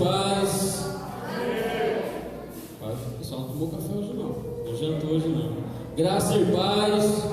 paz. O pessoal não tomou café hoje não jantou hoje não. Graça e paz.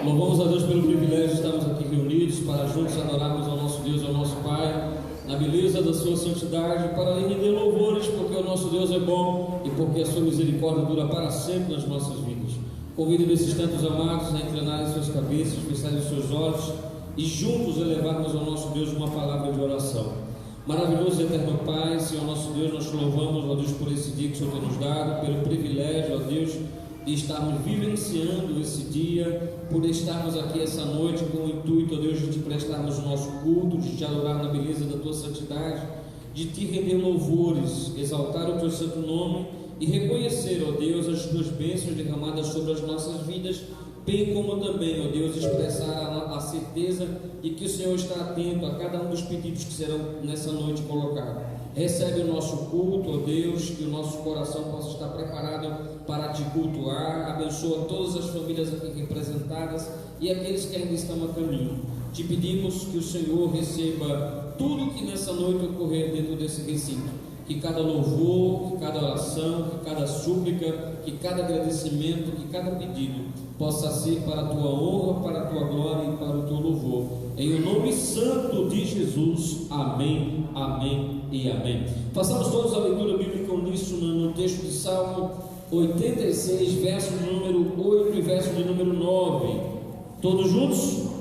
Louvamos a Deus pelo privilégio de estarmos aqui reunidos para juntos adorarmos ao nosso Deus, ao nosso Pai, na beleza da sua santidade, para lhe render louvores, porque o nosso Deus é bom e porque a sua misericórdia dura para sempre nas nossas vidas. Convido esses tantos amados a inclinarem suas cabeças, fecharem seus olhos e juntos elevarmos ao nosso Deus uma palavra de oração. Maravilhoso e eterno Pai, Senhor nosso Deus, nós te louvamos, ó Deus, por esse dia que o Senhor tem nos dado, pelo privilégio, ó Deus, de estarmos vivenciando esse dia, por estarmos aqui essa noite com o intuito, ó Deus, de te prestarmos o nosso culto, de te adorar na beleza da tua santidade, de te render louvores, exaltar o teu santo nome e reconhecer, ó Deus, as tuas bênçãos derramadas sobre as nossas vidas, bem como também, ó Deus, expressar a certeza de que o Senhor está atento a cada um dos pedidos que serão nessa noite colocados. Recebe o nosso culto, ó Deus, que o nosso coração possa estar preparado para te cultuar. Abençoa todas as famílias aqui representadas e aqueles que ainda estão a caminho. Te pedimos que o Senhor receba tudo que nessa noite ocorrer dentro desse recinto. Que cada louvor, que cada oração, que cada súplica, que cada agradecimento, que cada pedido possa ser para a tua honra, para a tua glória e para o teu louvor. Em o nome santo de Jesus. Amém, amém e amém. Façamos todos a leitura bíblica uníssona no texto de Salmo 86, verso de número 8 e verso de número 9. Todos juntos?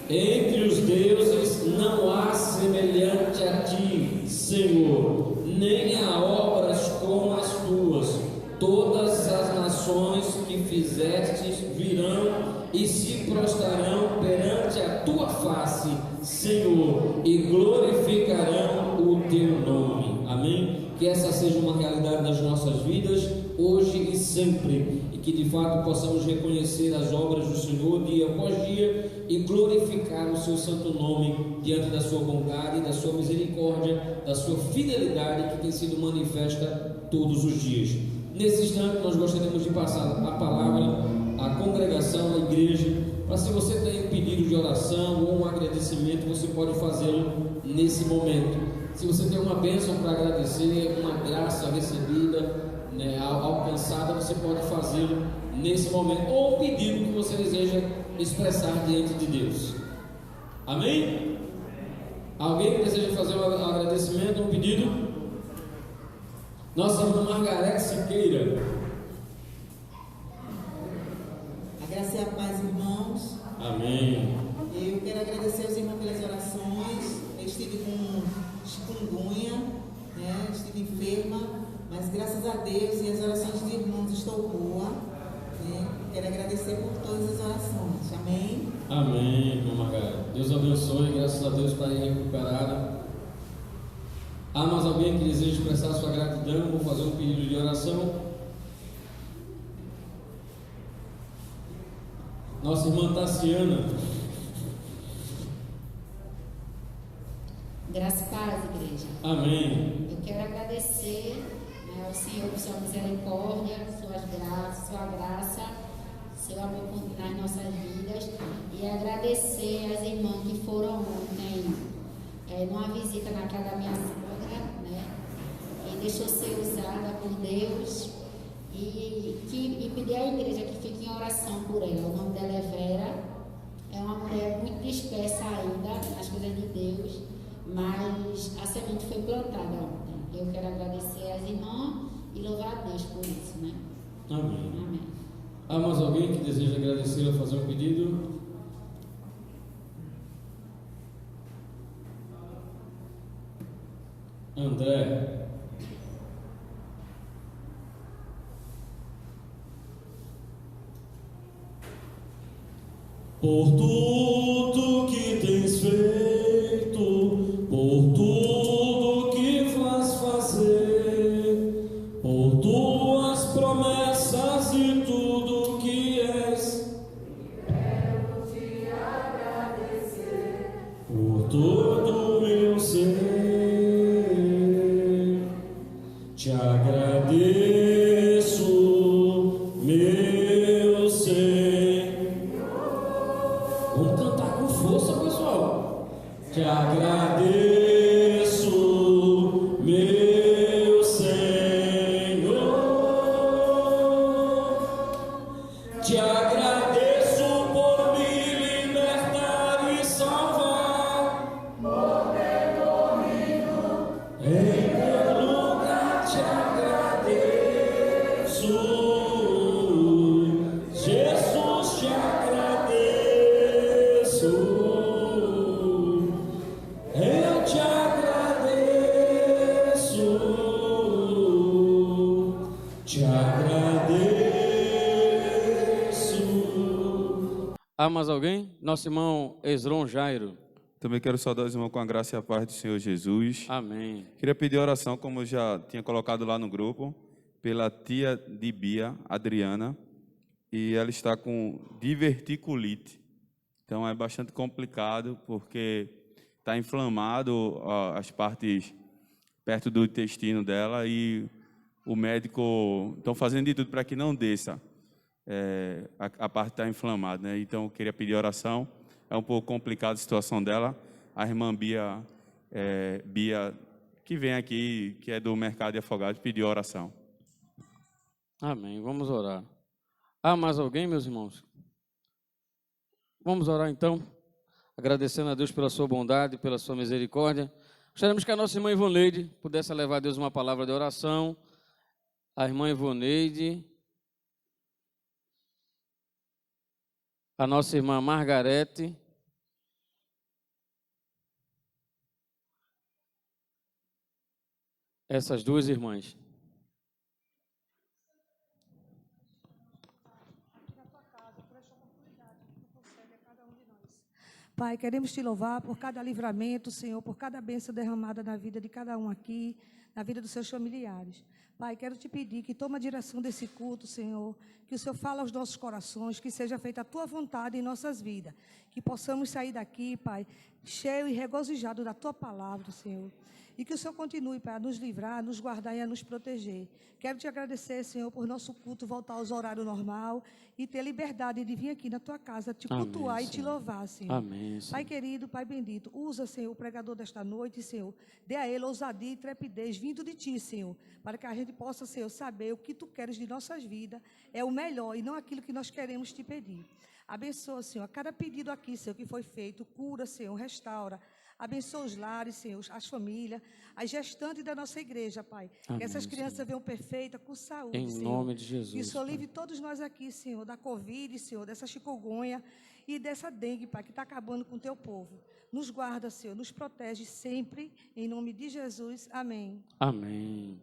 Entre os deuses não há semelhante a ti, Senhor, nem há obras como as tuas. Todas as nações que fizestes virão e se prostrarão perante a tua face, Senhor, e glorificarão o teu nome. Amém? Que essa seja uma realidade das nossas vidas, hoje e sempre, e que de fato possamos reconhecer as obras do Senhor dia após dia e glorificar o seu santo nome diante da sua bondade, da sua misericórdia, da sua fidelidade que tem sido manifesta todos os dias. Nesse instante nós gostaríamos de passar a palavra à congregação, à igreja, para se você tem um pedido de oração ou um agradecimento, você pode fazê-lo nesse momento. Se você tem uma bênção para agradecer, uma graça recebida, alcançada, você pode fazê-lo nesse momento, ou um pedido que você deseja expressar diante de Deus. Amém? Alguém que deseja fazer um agradecimento, um pedido? Nossa irmã Margarete Siqueira. A graça e a paz, irmãos. Amém. Eu quero agradecer aos irmãos pelas orações. Eu estive com chikungunya, estive enferma, mas graças a Deus e as orações de irmãos estou boa. Quero agradecer por todas as orações. Amém? Amém, irmã Margarete. Deus abençoe, graças a Deus para ir recuperada. Há mais alguém que deseja expressar sua gratidão? Vou fazer um pedido de oração. Nossa irmã Tassiana. Graça e paz, igreja. Amém. Eu quero agradecer ao Senhor por sua misericórdia, suas graças, sua graça, seu amor nas nossas vidas, e agradecer às irmãs que foram ontem numa visita na casa da minha sogra, e deixou ser usada por Deus, e pedir à igreja que fique em oração por ela. O nome dela é Vera, é uma mulher muito dispersa ainda nas coisas de Deus, mas a semente foi plantada ontem. Eu quero agradecer às irmãs e louvar a Deus por isso, Amém. Amém. Há mais alguém que deseja agradecer ou fazer um pedido? André. Por tudo que tens feito, por tudo que faz fazer, por tuas promessas e tudo que és, quero te agradecer por todo meu ser. Te agradeço, meu Senhor. Vamos cantar com força, pessoal. Te agradeço, Há mais alguém? Nosso irmão Esron Jairo. Também quero saudar os irmãos com a graça e a paz do Senhor Jesus. Amém. Queria pedir oração, como eu já tinha colocado lá no grupo, pela tia de Bia, Adriana, e ela está com diverticulite. Então é bastante complicado, porque está inflamado as partes perto do intestino dela e o médico estão fazendo de tudo para que não desça. A parte está inflamada, né? Então eu queria pedir oração. É um pouco complicada a situação dela. A irmã Bia, que vem aqui, que é do Mercado de Afogados, pediu oração. Amém. Vamos orar. Há mais alguém, meus irmãos? Vamos orar então, agradecendo a Deus pela sua bondade, pela sua misericórdia. Gostaríamos que a nossa irmã Ivoneide pudesse levar a Deus uma palavra de oração. A irmã Ivoneide, a nossa irmã Margarete, essas duas irmãs. Pai, queremos te louvar por cada livramento, Senhor, por cada bênção derramada na vida de cada um aqui, na vida dos seus familiares. Pai, quero te pedir que toma a direção desse culto, Senhor, que o Senhor fale aos nossos corações, que seja feita a tua vontade em nossas vidas, que possamos sair daqui, Pai, cheio e regozijado da tua palavra, Senhor. E que o Senhor continue, Pai, a nos livrar, a nos guardar e a nos proteger. Quero te agradecer, Senhor, por nosso culto voltar aos horários normal e ter liberdade de vir aqui na tua casa, te cultuar e te louvar, Senhor. Amém, Senhor. Pai querido, Pai bendito, usa, Senhor, o pregador desta noite, Senhor. Dê a ele ousadia e trepidez vindo de ti, Senhor, para que a gente possa, Senhor, saber o que tu queres de nossas vidas é o melhor e não aquilo que nós queremos te pedir. Abençoa, Senhor, a cada pedido aqui, Senhor, que foi feito, cura, Senhor, restaura. Abençoa os lares, Senhor, as famílias, as gestantes da nossa igreja, Pai. Amém, que essas crianças Senhor. venham perfeitas, com saúde, Em Senhor. nome de Jesus, Que o Senhor Pai. livre todos nós aqui, Senhor, da Covid, Senhor, dessa chikungunya e dessa dengue, Pai, que está acabando com o teu povo. Nos guarda, Senhor, nos protege sempre, em nome de Jesus. Amém. Amém.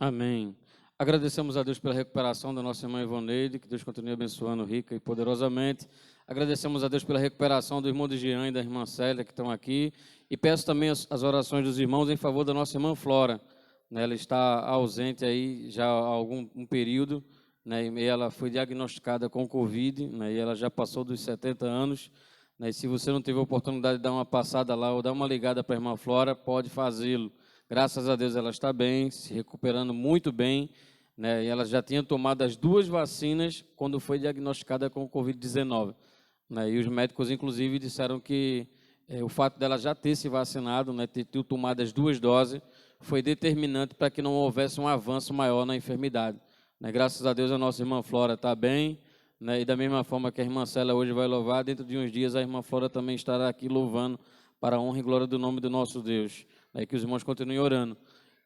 Amém. Agradecemos a Deus pela recuperação da nossa irmã Ivoneide, que Deus continue abençoando rica e poderosamente. Agradecemos a Deus pela recuperação do irmão de Jean e da irmã Célia, que estão aqui. E peço também as orações dos irmãos em favor da nossa irmã Flora. Ela está ausente aí já há algum período, né, e ela foi diagnosticada com Covid, né, e ela já passou dos 70 anos. Né, e se você não teve a oportunidade de dar uma passada lá ou dar uma ligada para a irmã Flora, pode fazê-lo. Graças a Deus ela está bem, se recuperando muito bem, né? E ela já tinha tomado as 2 vacinas quando foi diagnosticada com Covid-19. Né? E os médicos, inclusive, disseram que o fato dela já ter se vacinado, né, ter tomado as 2 doses, foi determinante para que não houvesse um avanço maior na enfermidade. Né? Graças a Deus a nossa irmã Flora está bem, né? E da mesma forma que a irmã Célia hoje vai louvar, dentro de uns dias a irmã Flora também estará aqui louvando para a honra e glória do nome do nosso Deus. Que os irmãos continuem orando.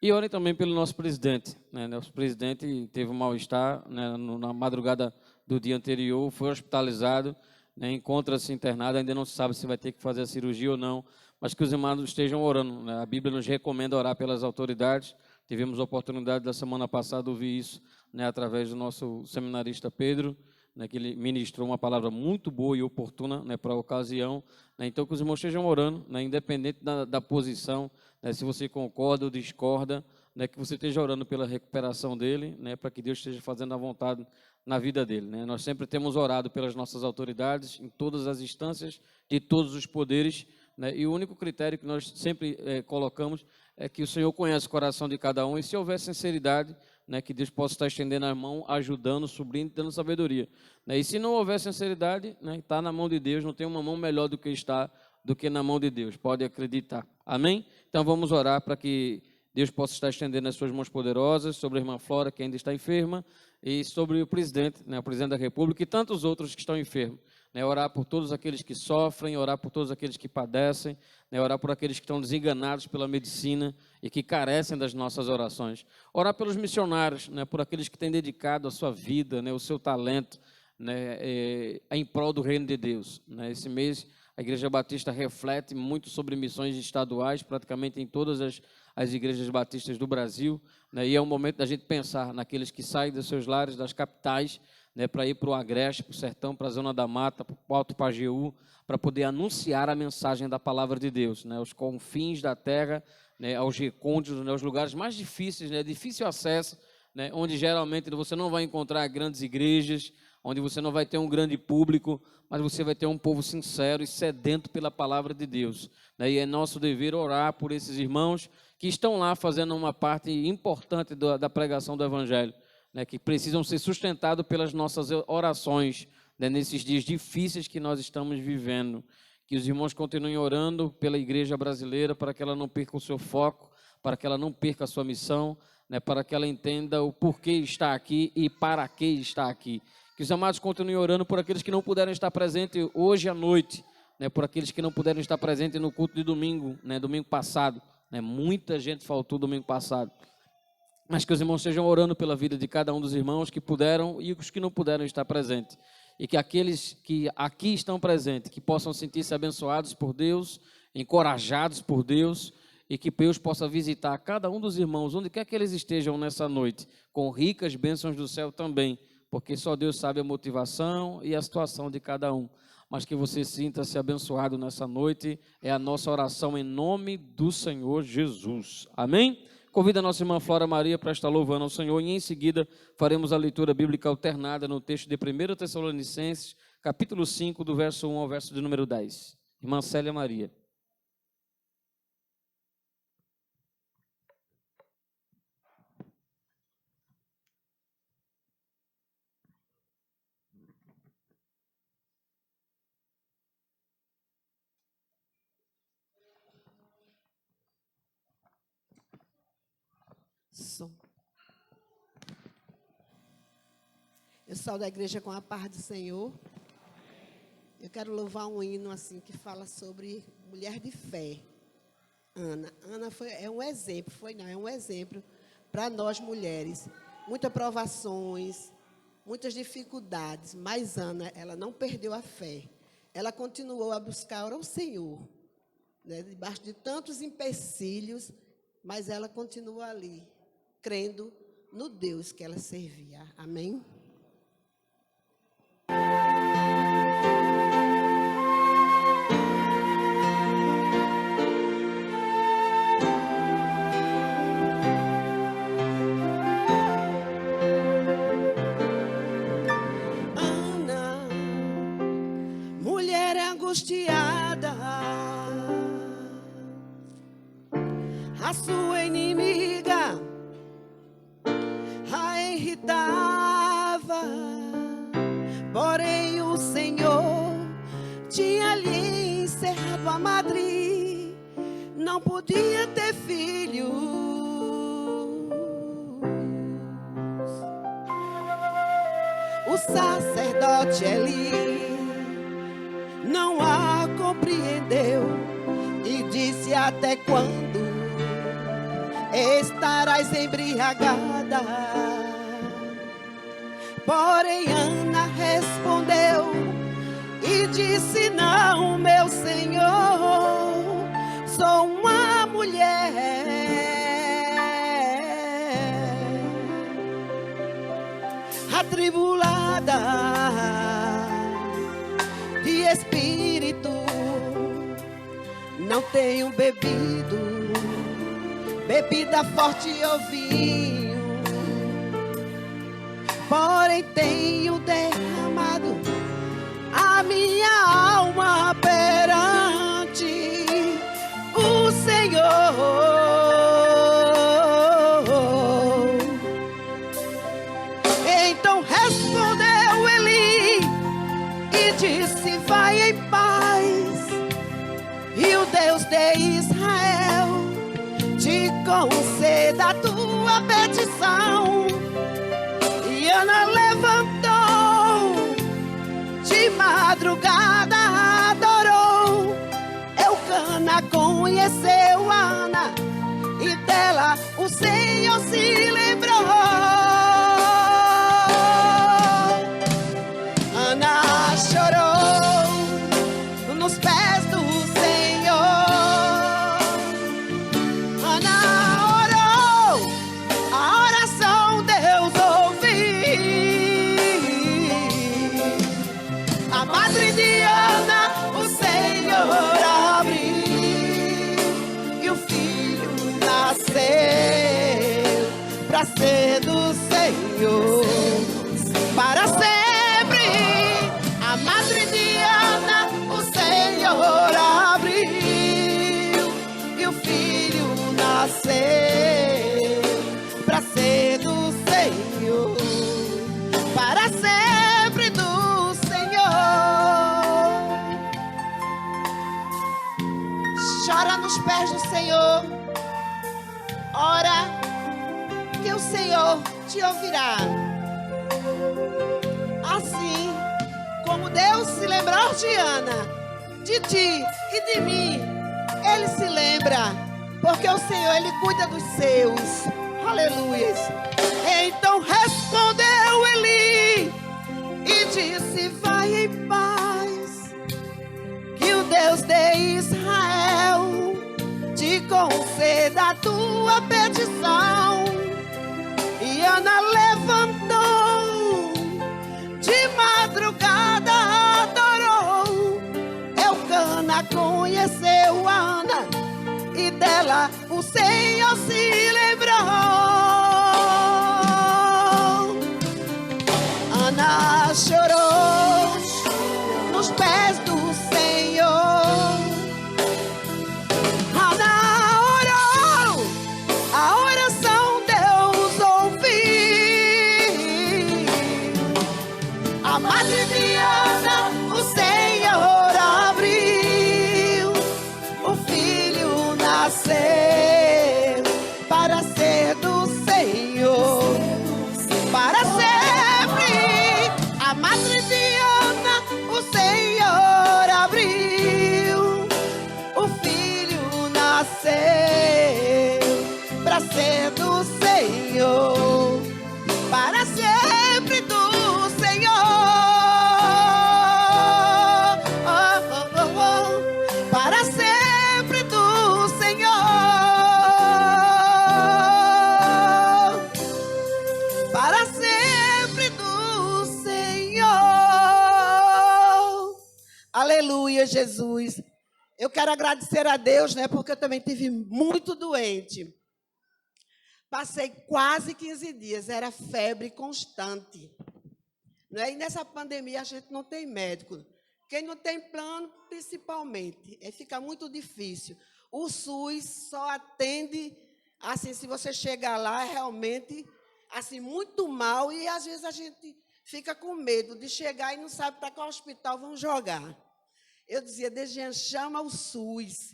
E orem também pelo nosso presidente. Né? Nosso presidente teve um mal-estar, né, na madrugada do dia anterior, foi hospitalizado, né, encontra-se internado, ainda não se sabe se vai ter que fazer a cirurgia ou não, mas que os irmãos estejam orando. Né? A Bíblia nos recomenda orar pelas autoridades. Tivemos a oportunidade da semana passada de ouvir isso, né, através do nosso seminarista Pedro, né, que ele ministrou uma palavra muito boa e oportuna, né, para a ocasião. Né, então, que os irmãos estejam orando, né, independente da posição, né, se você concorda ou discorda, né, que você esteja orando pela recuperação dele, né, para que Deus esteja fazendo a vontade na vida dele. Né. Nós sempre temos orado pelas nossas autoridades, em todas as instâncias, de todos os poderes, né, e o único critério que nós sempre colocamos é que o Senhor conhece o coração de cada um, e se houver sinceridade, né, que Deus possa estar estendendo a mão, ajudando, suprindo, dando sabedoria. Né? E se não houver sinceridade, né, está na mão de Deus, não tem uma mão melhor do que na mão de Deus, pode acreditar. Amém? Então vamos orar para que Deus possa estar estendendo as suas mãos poderosas sobre a irmã Flora, que ainda está enferma, e sobre o presidente, né, o presidente da República e tantos outros que estão enfermos. Né, orar por todos aqueles que sofrem, orar por todos aqueles que padecem, né, orar por aqueles que estão desenganados pela medicina e que carecem das nossas orações. Orar pelos missionários, né, por aqueles que têm dedicado a sua vida, né, o seu talento, né, em prol do reino de Deus. Né. Esse mês a Igreja Batista reflete muito sobre missões estaduais, praticamente em todas as igrejas batistas do Brasil, né, e é o momento da gente pensar naqueles que saem dos seus lares, das capitais, né, para ir para o Agreste, para o Sertão, para a Zona da Mata, para o Alto Pajeú, para poder anunciar a mensagem da Palavra de Deus, né, aos confins da terra, né, aos recônditos, né, aos lugares mais difíceis, né, difícil acesso, né, onde geralmente você não vai encontrar grandes igrejas, onde você não vai ter um grande público, mas você vai ter um povo sincero e sedento pela Palavra de Deus. Né, e é nosso dever orar por esses irmãos que estão lá fazendo uma parte importante da pregação do Evangelho, né, que precisam ser sustentados pelas nossas orações, né, nesses dias difíceis que nós estamos vivendo. Que os irmãos continuem orando pela igreja brasileira para que ela não perca o seu foco, para que ela não perca a sua missão, né, para que ela entenda o porquê está aqui e para que está aqui. Que os amados continuem orando por aqueles que não puderam estar presentes hoje à noite, né, por aqueles que não puderam estar presentes no culto de domingo, né, domingo passado. Né, muita gente faltou domingo passado. Mas que os irmãos estejam orando pela vida de cada um dos irmãos que puderam e os que não puderam estar presentes. E que aqueles que aqui estão presentes, que possam sentir-se abençoados por Deus, encorajados por Deus, e que Deus possa visitar cada um dos irmãos, onde quer que eles estejam nessa noite, com ricas bênçãos do céu também, porque só Deus sabe a motivação e a situação de cada um. Mas que você sinta-se abençoado nessa noite, é a nossa oração em nome do Senhor Jesus. Amém? Convido a nossa irmã Flora Maria para estar louvando ao Senhor e em seguida faremos a leitura bíblica alternada no texto de 1 Tessalonicenses, capítulo 5, do verso 1 ao verso de número 10. Irmã Célia Maria. Eu saio da igreja com a paz do Senhor. Eu quero louvar um hino assim que fala sobre mulher de fé. Ana é um exemplo, é um exemplo para nós mulheres. Muitas provações, muitas dificuldades, mas Ana, ela não perdeu a fé. Ela continuou a buscar ao Senhor, né, debaixo de tantos empecilhos, mas ela continuou ali, crendo no Deus que ela servia. Amém? Ana, mulher angustiada, a sua inimiga a irritava, porém o Senhor tinha lhe encerrado a madre, não podia ter filhos. O sacerdote Eli não a compreendeu e disse: até quando estarás embriagada? Porém Ana respondeu e disse: não, meu Senhor, sou uma mulher atribulada de espírito, não tenho bebido bebida forte ou vinho, porém tenho derramado a minha alma perante o Senhor. de Israel te conceda a tua petição. E Ana levantou, de madrugada adorou. Eucana conheceu Ana, e dela o Senhor se lembrou. Ana chorou nos pés do Senhor. Ana orou, a oração Deus ouviu. A madre de Ana, o Senhor abriu, e o filho nasceu pra ser do Senhor, para sempre. A madre de Ana, o Senhor abriu, e o filho nasceu pra ser do Senhor, para sempre do Senhor. Chora nos pés do Senhor, ora que o Senhor te ouvirá. Assim como Deus se lembrou de Ana, de ti e de mim, Ele se lembra, porque o Senhor, Ele cuida dos seus. Aleluias. Então respondeu Eli e disse: vai em paz, que o Deus de Israel te conceda a tua petição. E Ana levantou, de madrugada adorou. Eucana conheceu Ana, e dela o Senhor se lembrou. Ana chorou nos pés do Senhor. Ana orou, a oração Deus ouviu. A madre de Ana, o Senhor abriu, o filho nasceu para ser do Senhor, para sempre. A madre de Ana, o Senhor abriu, o filho nasceu para ser do Senhor, para sempre do Senhor. Para sempre do Senhor, para sempre do Senhor. Aleluia, Jesus. Eu quero agradecer a Deus, né, porque eu também estive muito doente. Passei quase 15 dias, era febre constante. Né? E nessa pandemia a gente não tem médico. Quem não tem plano, principalmente, fica muito difícil. O SUS só atende, assim, se você chegar lá, realmente, assim, muito mal, e às vezes a gente fica com medo de chegar e não sabe para qual hospital vão jogar. Eu dizia: Dejean, chama o SUS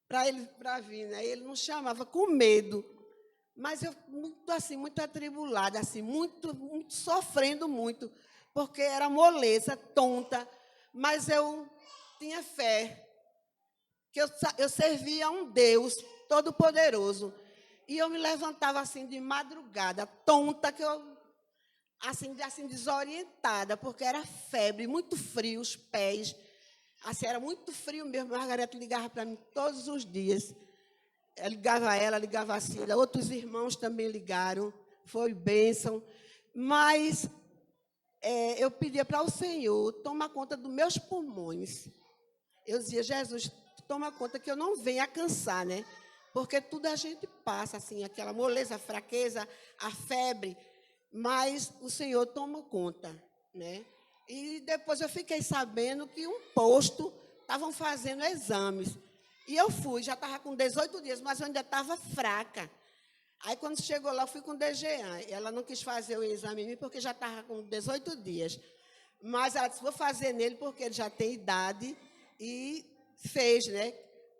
para ele para vir, né? Ele não chamava, com medo. Mas eu muito atribulada, assim, muito sofrendo muito, porque era moleza, tonta. Mas eu tinha fé, que eu servia a um Deus todo-poderoso. E eu me levantava assim de madrugada, tonta, que eu assim desorientada, porque era febre, muito frio, os pés. Assim, era muito frio mesmo. Margareta ligava para mim todos os dias. Eu ligava a ela, ligava a Cida, outros irmãos também ligaram, foi bênção. Mas eu pedia para o Senhor tomar conta dos meus pulmões. Eu dizia: Jesus, toma conta que eu não venha a cansar, né? Porque tudo a gente passa, assim, aquela moleza, a fraqueza, a febre, mas o Senhor toma conta, né? E depois eu fiquei sabendo que um posto estavam fazendo exames. E eu fui, já estava com 18 dias, mas eu ainda estava fraca. Aí, quando chegou lá, eu fui com o Dejean. Ela não quis fazer o exame em mim, porque já estava com 18 dias. Mas ela disse: vou fazer nele, porque ele já tem idade. E fez, né?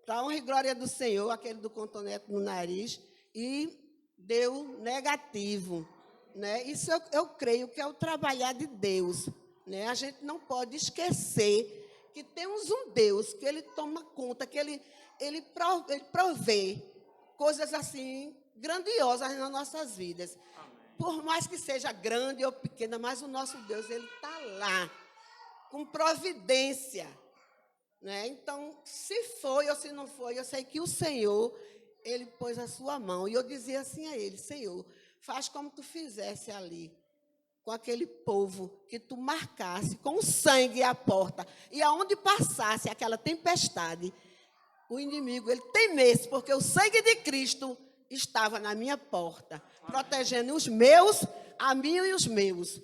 para honra e glória do Senhor, aquele do cotonete no nariz, e deu negativo. Né? Isso eu creio que é o trabalhar de Deus. Né? A gente não pode esquecer que temos um Deus que Ele toma conta, que Ele provê coisas assim grandiosas nas nossas vidas. Amém. Por mais que seja grande ou pequena, mas o nosso Deus, Ele está lá, com providência. Né? Então, se foi ou se não foi, eu sei que o Senhor, Ele pôs a sua mão. E eu dizia assim a Ele: Senhor, faz como tu fizesse ali, com aquele povo, que tu marcasse com o sangue à porta, e aonde passasse aquela tempestade, o inimigo, ele temesse, porque o sangue de Cristo estava na minha porta, protegendo os meus, a mim e os meus.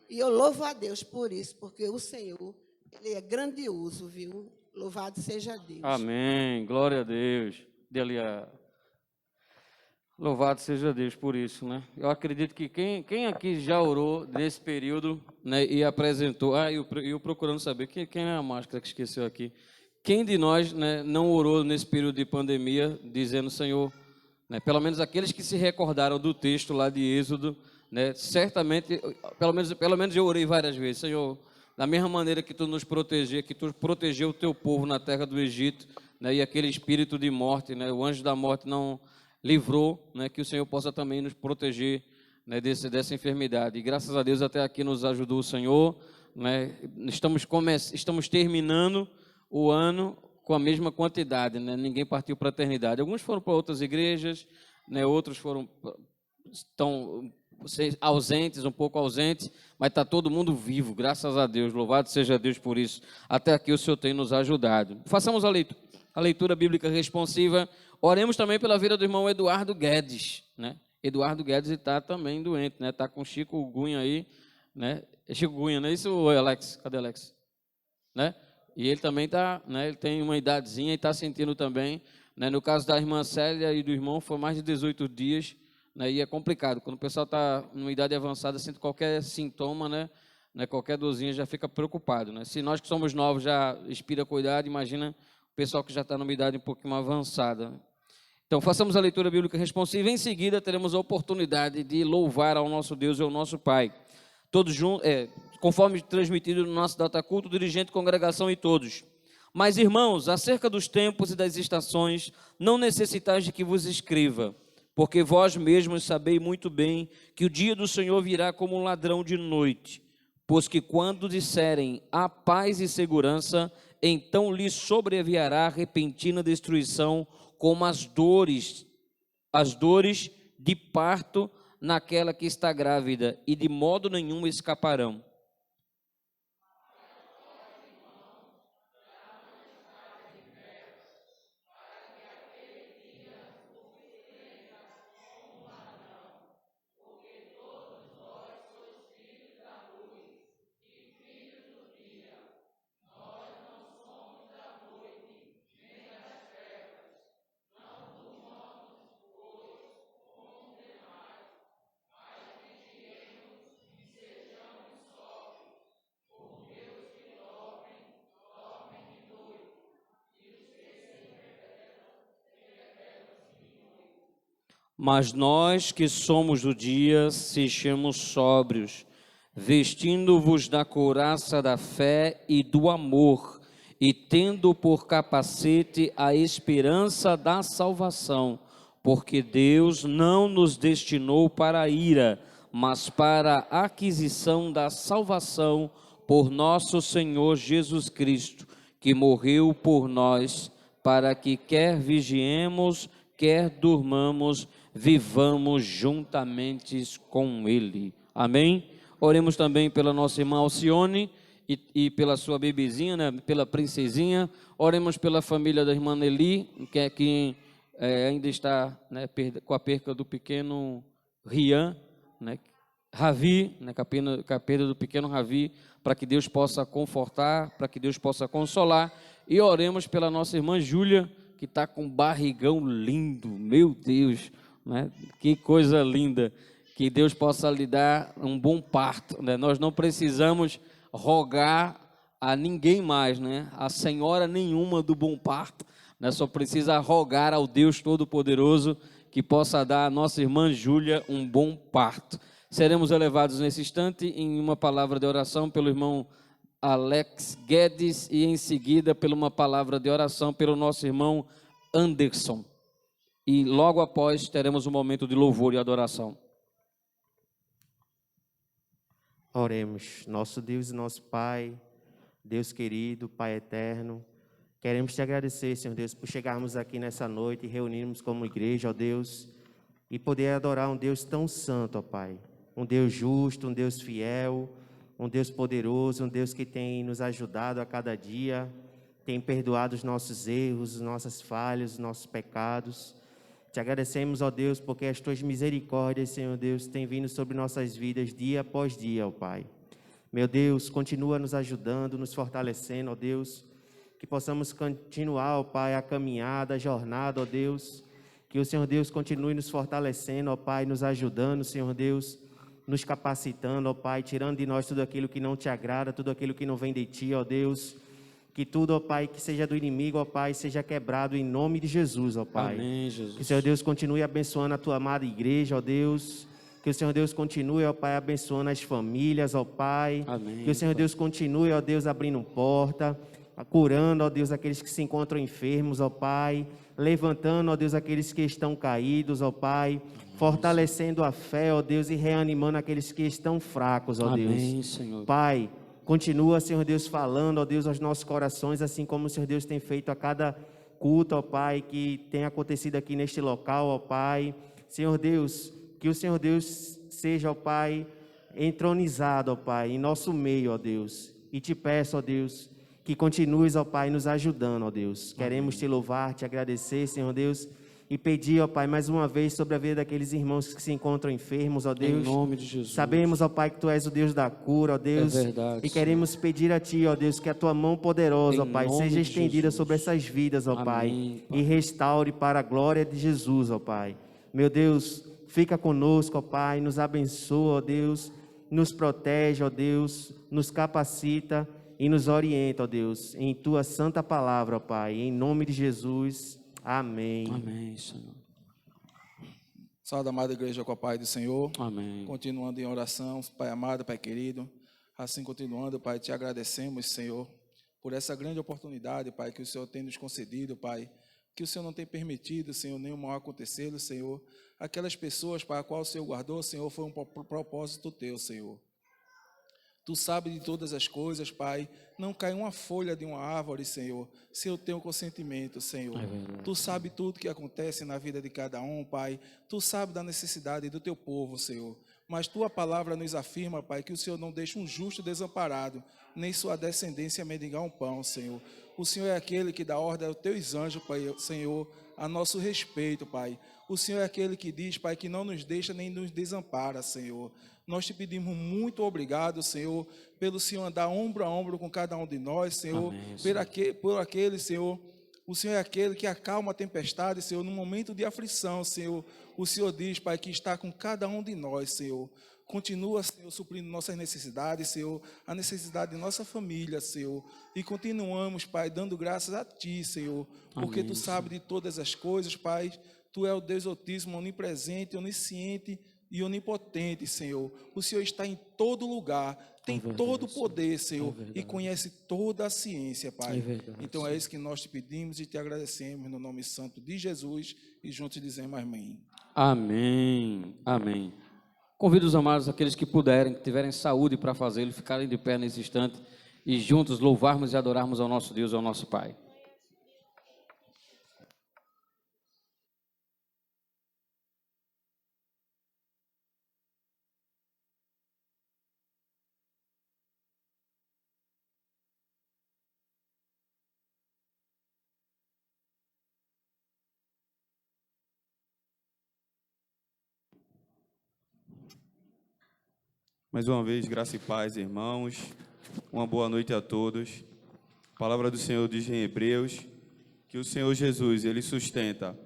E eu louvo a Deus por isso, porque o Senhor, Ele é grandioso, viu? Louvado seja Deus. Amém, glória a Deus. Louvado seja Deus por isso, né? Eu acredito que quem aqui já orou nesse período, né, e apresentou... eu procurando saber, quem é a máscara que esqueceu aqui? Quem de nós, né, não orou nesse período de pandemia, dizendo: Senhor, né, pelo menos aqueles que se recordaram do texto lá de Êxodo, né, certamente, pelo menos eu orei várias vezes: Senhor, da mesma maneira que tu nos protegeu, que tu protegeu o teu povo na terra do Egito, né, e aquele espírito de morte, né, o anjo da morte não livrou, né, que o Senhor possa também nos proteger, né, dessa enfermidade. E graças a Deus até aqui nos ajudou o Senhor, né, estamos terminando o ano com a mesma quantidade, né, ninguém partiu para a eternidade. Alguns foram para outras igrejas, né, outros estão ausentes, um pouco ausentes, mas está todo mundo vivo, graças a Deus, louvado seja Deus por isso. Até aqui o Senhor tem nos ajudado. Façamos a leitura bíblica responsiva. Oremos também pela vida do irmão Eduardo Guedes, né? Eduardo Guedes está também doente, né? Está com Chico Gunha aí, né? É Chico Gunha, não é isso, Alex? Cadê Alex? Né? E ele também está, né? Ele tem uma idadezinha e está sentindo também, né? No caso da irmã Célia e do irmão, foi mais de 18 dias, né? E é complicado, quando o pessoal está numa idade avançada, sente qualquer sintoma, né? Qualquer dorzinha já fica preocupado, né? Se nós que somos novos já inspira cuidado, imagina o pessoal que já está numa idade um pouquinho mais avançada. Então, façamos a leitura bíblica responsiva. Em seguida, teremos a oportunidade de louvar ao nosso Deus e ao nosso Pai. Todos juntos, conforme transmitido no nosso data culto, dirigente, congregação e todos. Mas, irmãos, acerca dos tempos e das estações, não necessitais de que vos escreva, porque vós mesmos sabeis muito bem que o dia do Senhor virá como um ladrão de noite. Pois que quando disserem a paz e segurança, então lhes sobrevirá repentina destruição, como as dores de parto naquela que está grávida, e de modo nenhum escaparão. Mas nós que somos do dia, sejamos sóbrios, vestindo-vos da couraça da fé e do amor, e tendo por capacete a esperança da salvação, porque Deus não nos destinou para a ira, mas para a aquisição da salvação por nosso Senhor Jesus Cristo, que morreu por nós, para que quer vigiemos, quer durmamos, vivamos juntamente com Ele. Amém? Oremos também pela nossa irmã Alcione e pela sua bebezinha, né, pela princesinha. Oremos pela família da irmã Nelly, que ainda está, né, com a perca do pequeno Rian, né, Ravi, né, com a perda do pequeno Ravi, para que Deus possa confortar, para que Deus possa consolar. E oremos pela nossa irmã Júlia, que está com um barrigão lindo, meu Deus, né? Que coisa linda, que Deus possa lhe dar um bom parto, né? Nós não precisamos rogar a ninguém mais, né? A senhora nenhuma do bom parto, né? Só precisa rogar ao Deus Todo-Poderoso que possa dar à nossa irmã Júlia um bom parto. Seremos elevados nesse instante em uma palavra de oração pelo irmão Alex Guedes e em seguida por uma palavra de oração pelo nosso irmão Anderson. E logo após teremos um momento de louvor e adoração. Oremos. Nosso Deus e nosso Pai, Deus querido, Pai eterno, queremos te agradecer, Senhor Deus, por chegarmos aqui nessa noite e reunirmos como igreja, ó Deus, e poder adorar um Deus tão santo, ó Pai. Um Deus justo, um Deus fiel, um Deus poderoso, um Deus que tem nos ajudado a cada dia, tem perdoado os nossos erros, as nossas falhas, os nossos pecados. Te agradecemos, ó Deus, porque as tuas misericórdias, Senhor Deus, têm vindo sobre nossas vidas dia após dia, ó Pai. Meu Deus, continua nos ajudando, nos fortalecendo, ó Deus, que possamos continuar, ó Pai, a caminhada, a jornada, ó Deus, que o Senhor Deus continue nos fortalecendo, ó Pai, nos ajudando, Senhor Deus, nos capacitando, ó Pai, tirando de nós tudo aquilo que não te agrada, tudo aquilo que não vem de Ti, ó Deus. Que tudo, ó Pai, que seja do inimigo, ó Pai, seja quebrado em nome de Jesus, ó Pai. Amém, Jesus. Que o Senhor Deus continue abençoando a Tua amada igreja, ó Deus. Que o Senhor Deus continue, ó Pai, abençoando as famílias, ó Pai. Amém, que o Senhor Pai. Deus continue, ó Deus, abrindo porta, curando, ó Deus, aqueles que se encontram enfermos, ó Pai. Levantando, ó Deus, aqueles que estão caídos, ó Pai. Fortalecendo a fé, ó Deus, e reanimando aqueles que estão fracos, ó Deus. Amém, Senhor. Pai, continua, Senhor Deus, falando, ó Deus, aos nossos corações, assim como o Senhor Deus tem feito a cada culto, ó Pai, que tem acontecido aqui neste local, ó Pai. Senhor Deus, que o Senhor Deus seja, ó Pai, entronizado, ó Pai, em nosso meio, ó Deus. E te peço, ó Deus, que continues, ó Pai, nos ajudando, ó Deus. Queremos te louvar, te agradecer, Senhor Deus, e pedir, ó Pai, mais uma vez sobre a vida daqueles irmãos que se encontram enfermos, ó Deus. Em nome de Jesus. Sabemos, ó Pai, que Tu és o Deus da cura, ó Deus. É verdade, e queremos pedir a Ti, ó Deus, que a Tua mão poderosa, ó Em Pai, nome seja de estendida Jesus. sobre essas vidas, ó Amém, Pai. Pai. E restaure para a glória de Jesus, ó Pai. Meu Deus, fica conosco, ó Pai, nos abençoa, ó Deus, nos protege, ó Deus, nos capacita e nos orienta, ó Deus, em Tua santa palavra, ó Pai. Em nome de Jesus. Amém. Amém, Senhor. Salve, amada igreja, com a paz do Senhor. Amém. Continuando em oração, Pai amado, Pai querido. Assim continuando, Pai, te agradecemos, Senhor, por essa grande oportunidade, Pai, que o Senhor tem nos concedido, Pai. Que o Senhor não tem permitido, Senhor, nenhum mal acontecer, Senhor. Aquelas pessoas para as quais o Senhor guardou, Senhor, foi um propósito Teu, Senhor. Tu sabes de todas as coisas, Pai. Não cai uma folha de uma árvore, Senhor, se eu tenho consentimento, Senhor. Tu sabes tudo que acontece na vida de cada um, Pai. Tu sabes da necessidade do Teu povo, Senhor. Mas Tua palavra nos afirma, Pai, que o Senhor não deixa um justo desamparado, nem sua descendência mendigar um pão, Senhor. O Senhor é aquele que dá ordem aos Teus anjos, Pai, Senhor, a nosso respeito, Pai. O Senhor é aquele que diz, Pai, que não nos deixa nem nos desampara, Senhor. Nós te pedimos muito obrigado, Senhor, pelo Senhor andar ombro a ombro com cada um de nós, Senhor. Amém, Por aquele, Senhor, o Senhor é aquele que acalma a tempestade, Senhor, no momento de aflição, Senhor. O Senhor diz, Pai, que está com cada um de nós, Senhor. Continua, Senhor, suprindo nossas necessidades, Senhor, a necessidade de nossa família, Senhor. E continuamos, Pai, dando graças a Ti, Senhor, porque Amém, Tu sabes de todas as coisas, Pai. Tu é o Deus Altíssimo, onipresente, onisciente e onipotente, Senhor. O Senhor está em todo lugar, tem verdade, todo o poder, Senhor, É verdade. e conhece toda a ciência, Pai. É verdade, Então é isso que nós te pedimos e te agradecemos no nome santo de Jesus e juntos dizemos amém. Amém. Amém. Convido os amados, aqueles que puderem, que tiverem saúde para fazê-lo, ficarem de pé nesse instante e juntos louvarmos e adorarmos ao nosso Deus, ao nosso Pai. Mais uma vez, graça e paz, irmãos. Uma boa noite a todos. A palavra do Senhor diz em Hebreus que o Senhor Jesus, Ele sustenta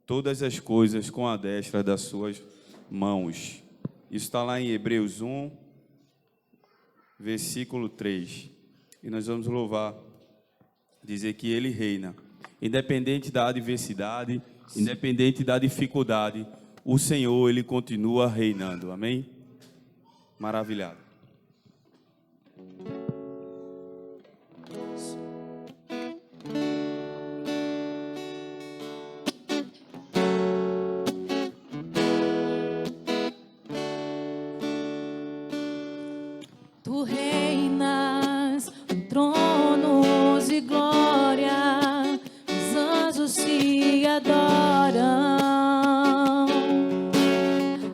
todas as coisas com a destra das suas mãos. Isso está lá em Hebreus 1, versículo 3. E nós vamos louvar, dizer que Ele reina. Independente da adversidade, independente da dificuldade, o Senhor, Ele continua reinando. Amém? Maravilhado. Tu reinas em tronos de glória, os anjos te adoram.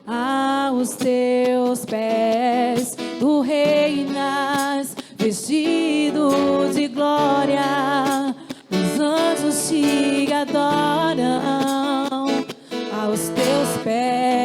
Aos teus pés tu reinas, vestido de glória, os anjos te adoram. Aos teus pés.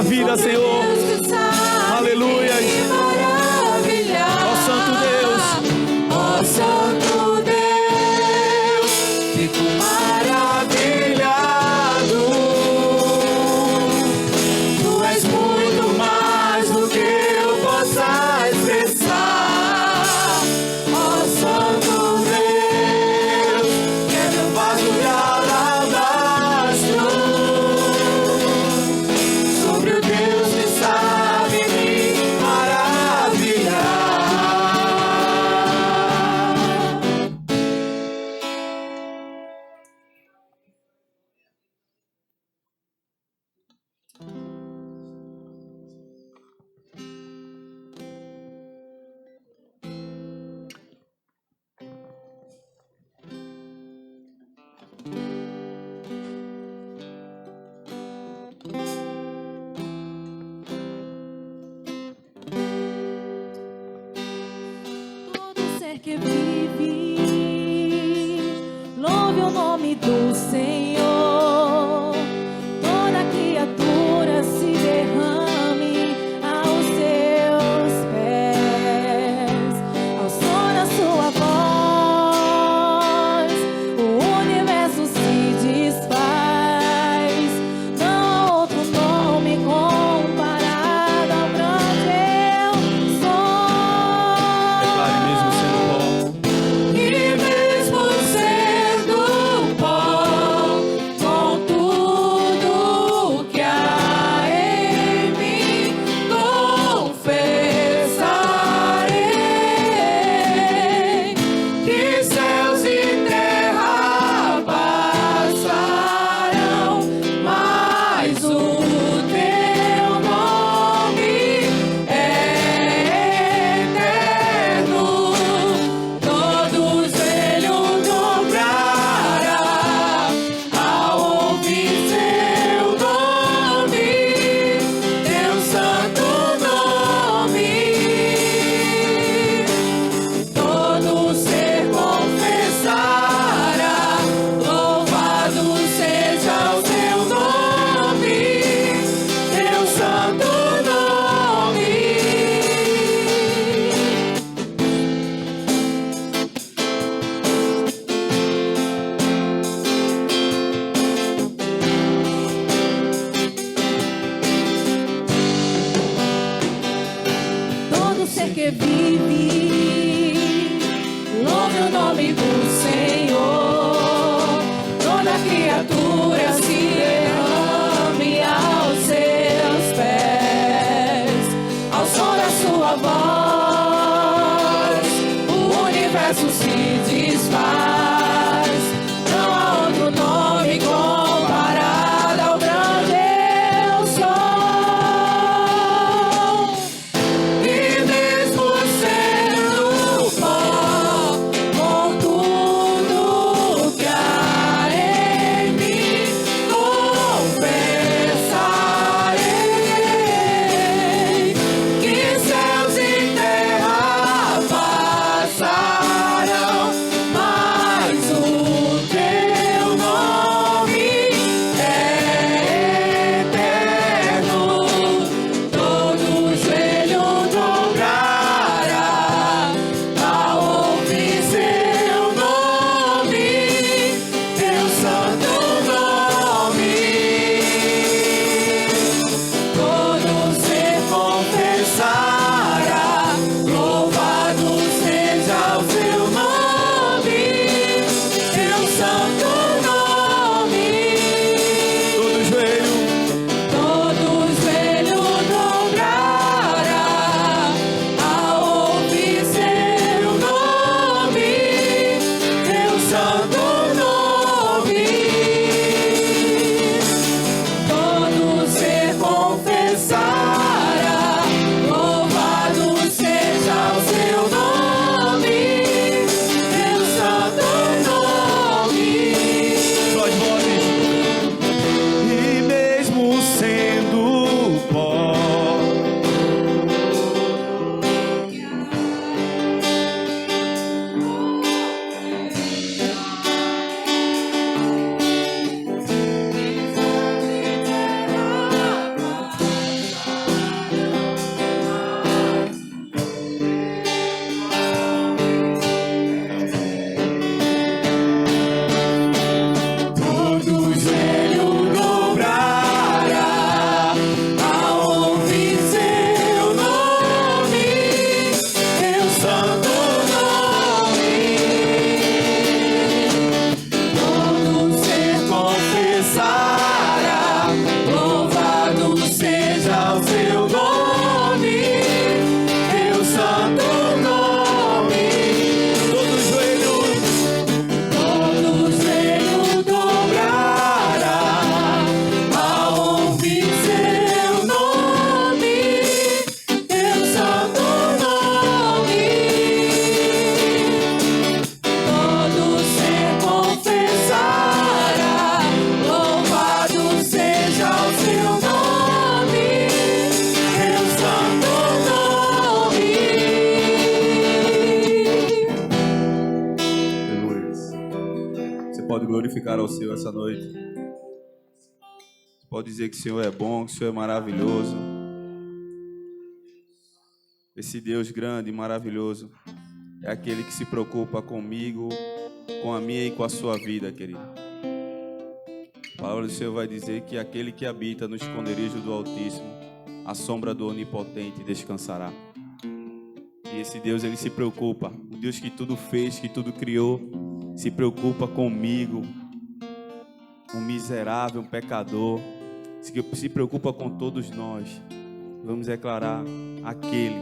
Vida, Senhor. Aleluia. Ó Santo Deus. Ó Santo Deus. Fico maravilhado. Tu és muito mais do que eu possa expressar. Ó Santo Deus. Quebra o vaso de alabastro. Sobre o Deus que sabe me que vive, louve o nome do Senhor. Toda criatura se derrame aos seus pés, ao som da sua voz, o universo se desfaz. Não há outro nome comparado ao grande eu sou. Declare mesmo sendo pó. E mesmo sendo pó, com tudo que há em mim, confessarei que céus e terra passarão, mas o teu nome é eterno. Todos eles dobrará ao ouvir seu nome, teu santo nome. Todo ser confessará, louvado seja o seu nome, teu santo nome. Todo ser que vive, louve o nome do Senhor. Toda criatura se derrame aos seus pés, ao som da sua voz, o universo se desfaz. Não há outro nome comparado ao grande eu sou. E mesmo sendo pó, com tudo glorificar ao Senhor essa noite. Pode dizer que o Senhor é bom, que o Senhor é maravilhoso. Esse Deus grande e maravilhoso é aquele que se preocupa comigo, com a minha e com a sua vida, querido. A palavra do Senhor vai dizer que aquele que habita no esconderijo do Altíssimo, a sombra do Onipotente descansará. E esse Deus, ele se preocupa. O Deus que tudo fez, que tudo criou, se preocupa comigo, um miserável, um pecador. Se preocupa com todos nós. Vamos declarar aquele.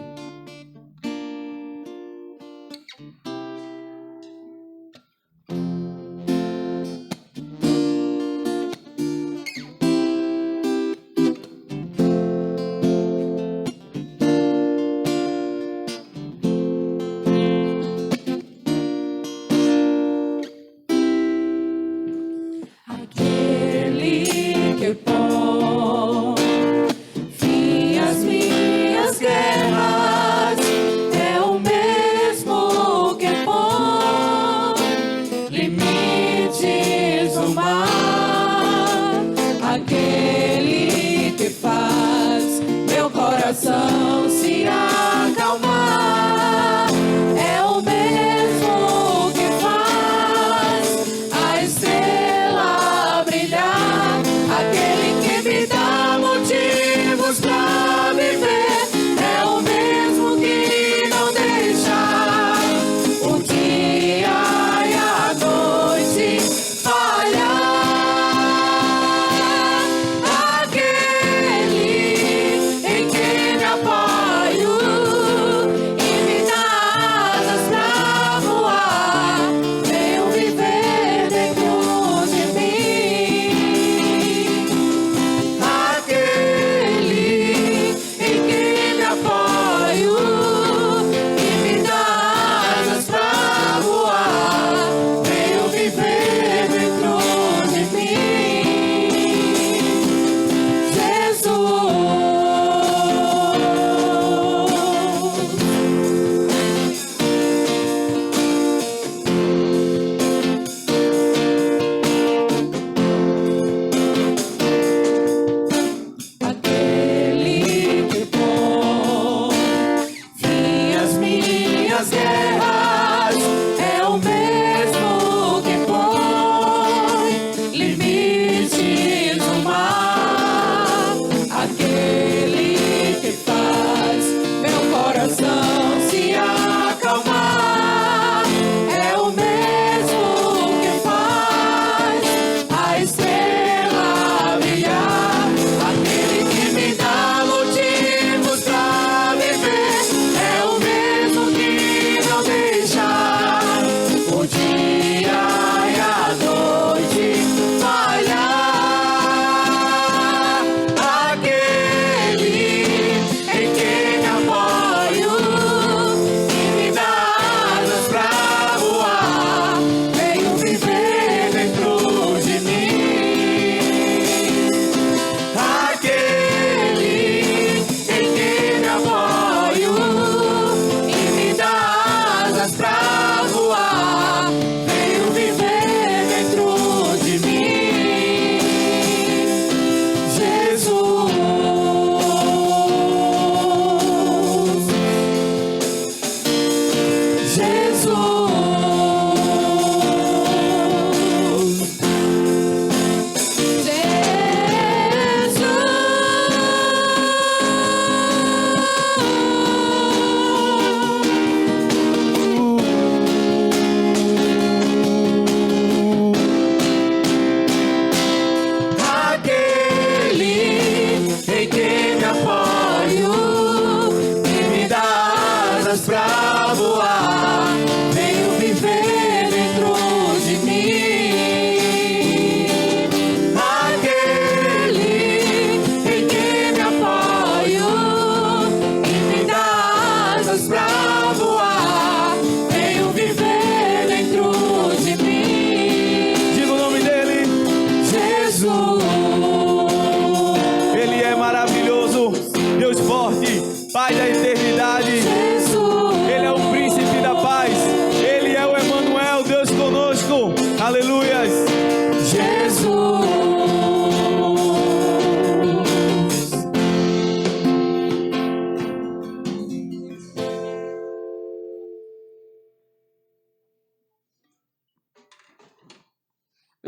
Pai da eternidade. Ele é o príncipe da paz. Ele é o Emanuel, Deus conosco. Aleluias.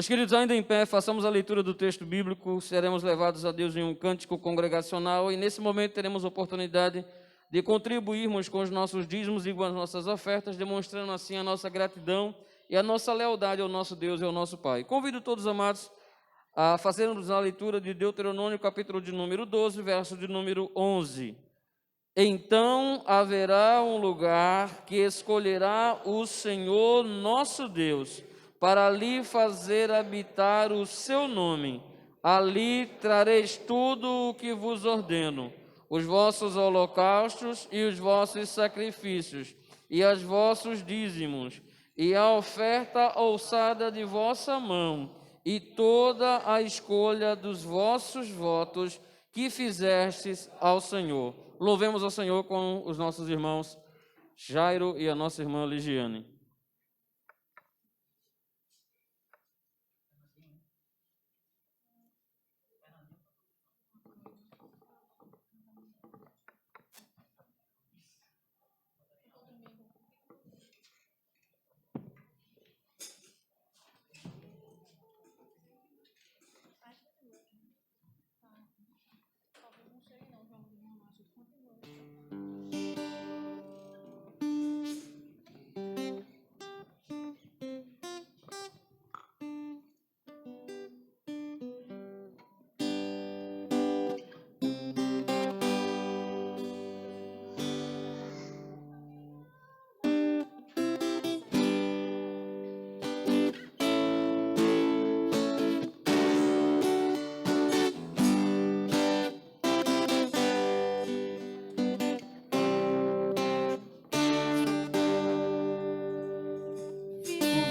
Meus queridos, ainda em pé, façamos a leitura do texto bíblico, seremos levados a Deus em um cântico congregacional e nesse momento teremos oportunidade de contribuirmos com os nossos dízimos e com as nossas ofertas, demonstrando assim a nossa gratidão e a nossa lealdade ao nosso Deus e ao nosso Pai. Convido todos, amados, a fazermos a leitura de Deuteronômio, capítulo de número 12, verso de número 11. Então haverá um lugar que escolherá o Senhor nosso Deus, para ali fazer habitar o seu nome. Ali trareis tudo o que vos ordeno, os vossos holocaustos e os vossos sacrifícios, e os vossos dízimos, e a oferta alçada de vossa mão, e toda a escolha dos vossos votos que fizestes ao Senhor. Louvemos ao Senhor com os nossos irmãos Jairo e a nossa irmã Ligiane.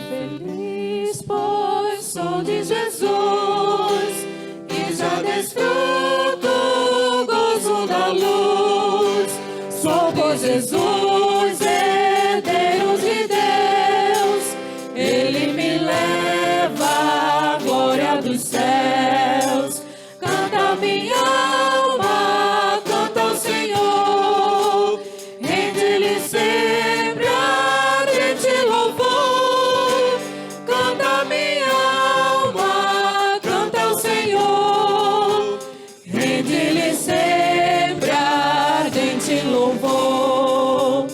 Feliz, pois sou de Jesus e já desfruto o gozo da luz. Sou por Jesus, herdeiro de Deus, Ele me leva à glória dos céus. Canta minha alma, canta ao Senhor, rende-lhe sempre ardente louvor. Canta minha alma, canta ao Senhor, rende-lhe sempre ardente louvor.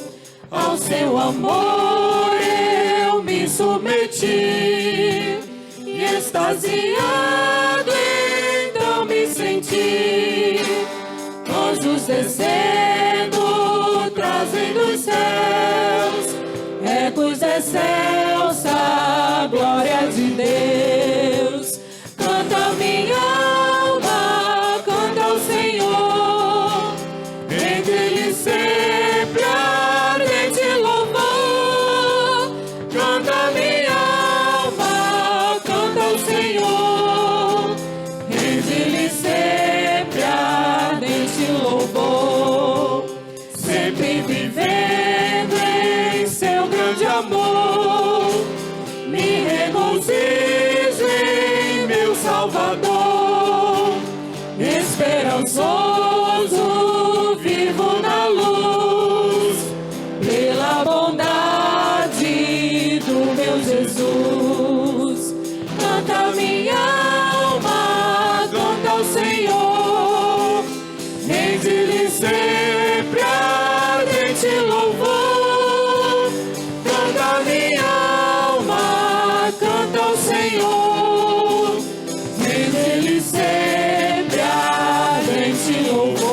Ao seu amor eu me submeti, e extasiado então me senti. Anjos descendo, trazem dos céus ecos excelsa glória de Deus. Canta minha alma, canta ao Senhor, rende-lhe sempre ardente louvor. Canta minha alma, canta ao Senhor, rende-lhe sempre ardente louvor. Sempre vivendo em seu grande amor, me regozijo em meu Salvador. Esperançoso vivo na luz, pela bondade do meu Jesus. Canta minha alma, canta ao Senhor, rende-lhe sempre ardente louvor. Canta minha alma, canta ao Senhor, rende-lhe sempre ardente louvor.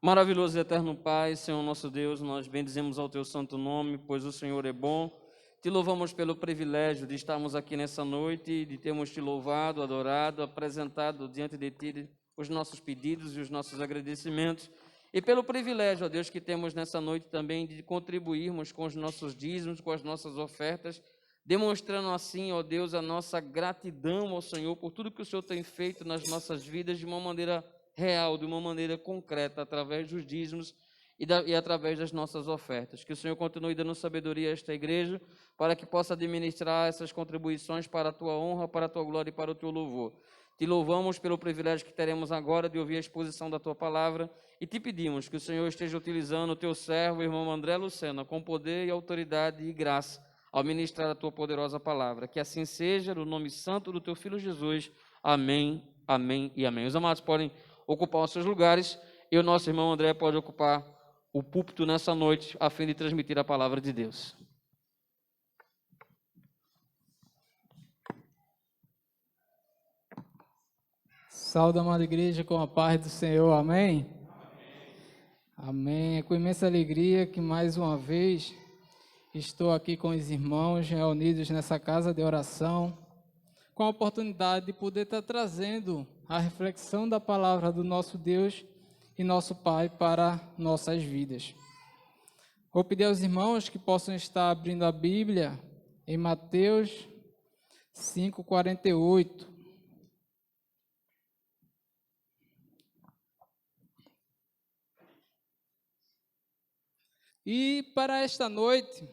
Maravilhoso e eterno Pai, Senhor nosso Deus, nós bendizemos ao Teu santo nome, pois o Senhor é bom. Te louvamos pelo privilégio de estarmos aqui nessa noite, de termos Te louvado, adorado, apresentado diante de Ti os nossos pedidos e os nossos agradecimentos. E pelo privilégio, ó Deus, que temos nessa noite também de contribuirmos com os nossos dízimos, com as nossas ofertas, demonstrando assim, ó Deus, a nossa gratidão ao Senhor por tudo que o Senhor tem feito nas nossas vidas de uma maneira real, de uma maneira concreta, através dos dízimos e através das nossas ofertas. Que o Senhor continue dando sabedoria a esta igreja, para que possa administrar essas contribuições para a Tua honra, para a Tua glória e para o Teu louvor. Te louvamos pelo privilégio que teremos agora de ouvir a exposição da Tua palavra e te pedimos que o Senhor esteja utilizando o Teu servo, o irmão André Lucena, com poder e autoridade e graça ao ministrar a Tua poderosa palavra. Que assim seja, no nome santo do Teu Filho Jesus. Amém, amém e amém. Os amados podem ocupar os seus lugares e o nosso irmão André pode ocupar o púlpito nessa noite, a fim de transmitir a palavra de Deus. Saúde, amada igreja, com a paz do Senhor, amém? Amém. É com imensa alegria que mais uma vez estou aqui com os irmãos reunidos nessa casa de oração, com a oportunidade de poder estar trazendo a reflexão da palavra do nosso Deus e nosso Pai para nossas vidas. Vou pedir aos irmãos que possam estar abrindo a Bíblia em Mateus 5:48. E para esta noite,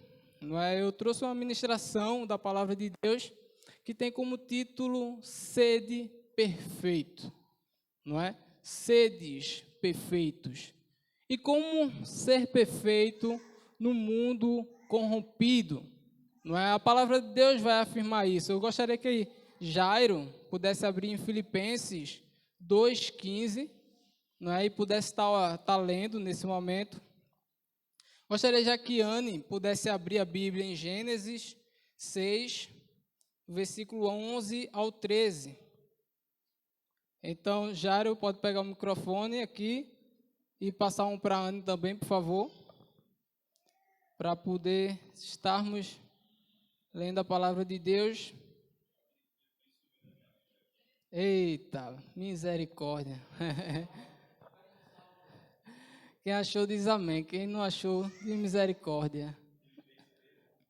eu trouxe uma ministração da palavra de Deus que tem como título Sede Perfeito, Sedes perfeitos. E como ser perfeito no mundo corrompido, A palavra de Deus vai afirmar isso. Eu gostaria que Jairo pudesse abrir em Filipenses 2:15, E pudesse estar lendo nesse momento. Gostaria já que Anne pudesse abrir a Bíblia em Gênesis 6, versículo 11 ao 13. Então, Jairo, pode pegar o microfone aqui e passar um para a Anne também, por favor, para poder estarmos lendo a palavra de Deus. Eita, misericórdia. Quem achou diz amém, quem não achou diz misericórdia.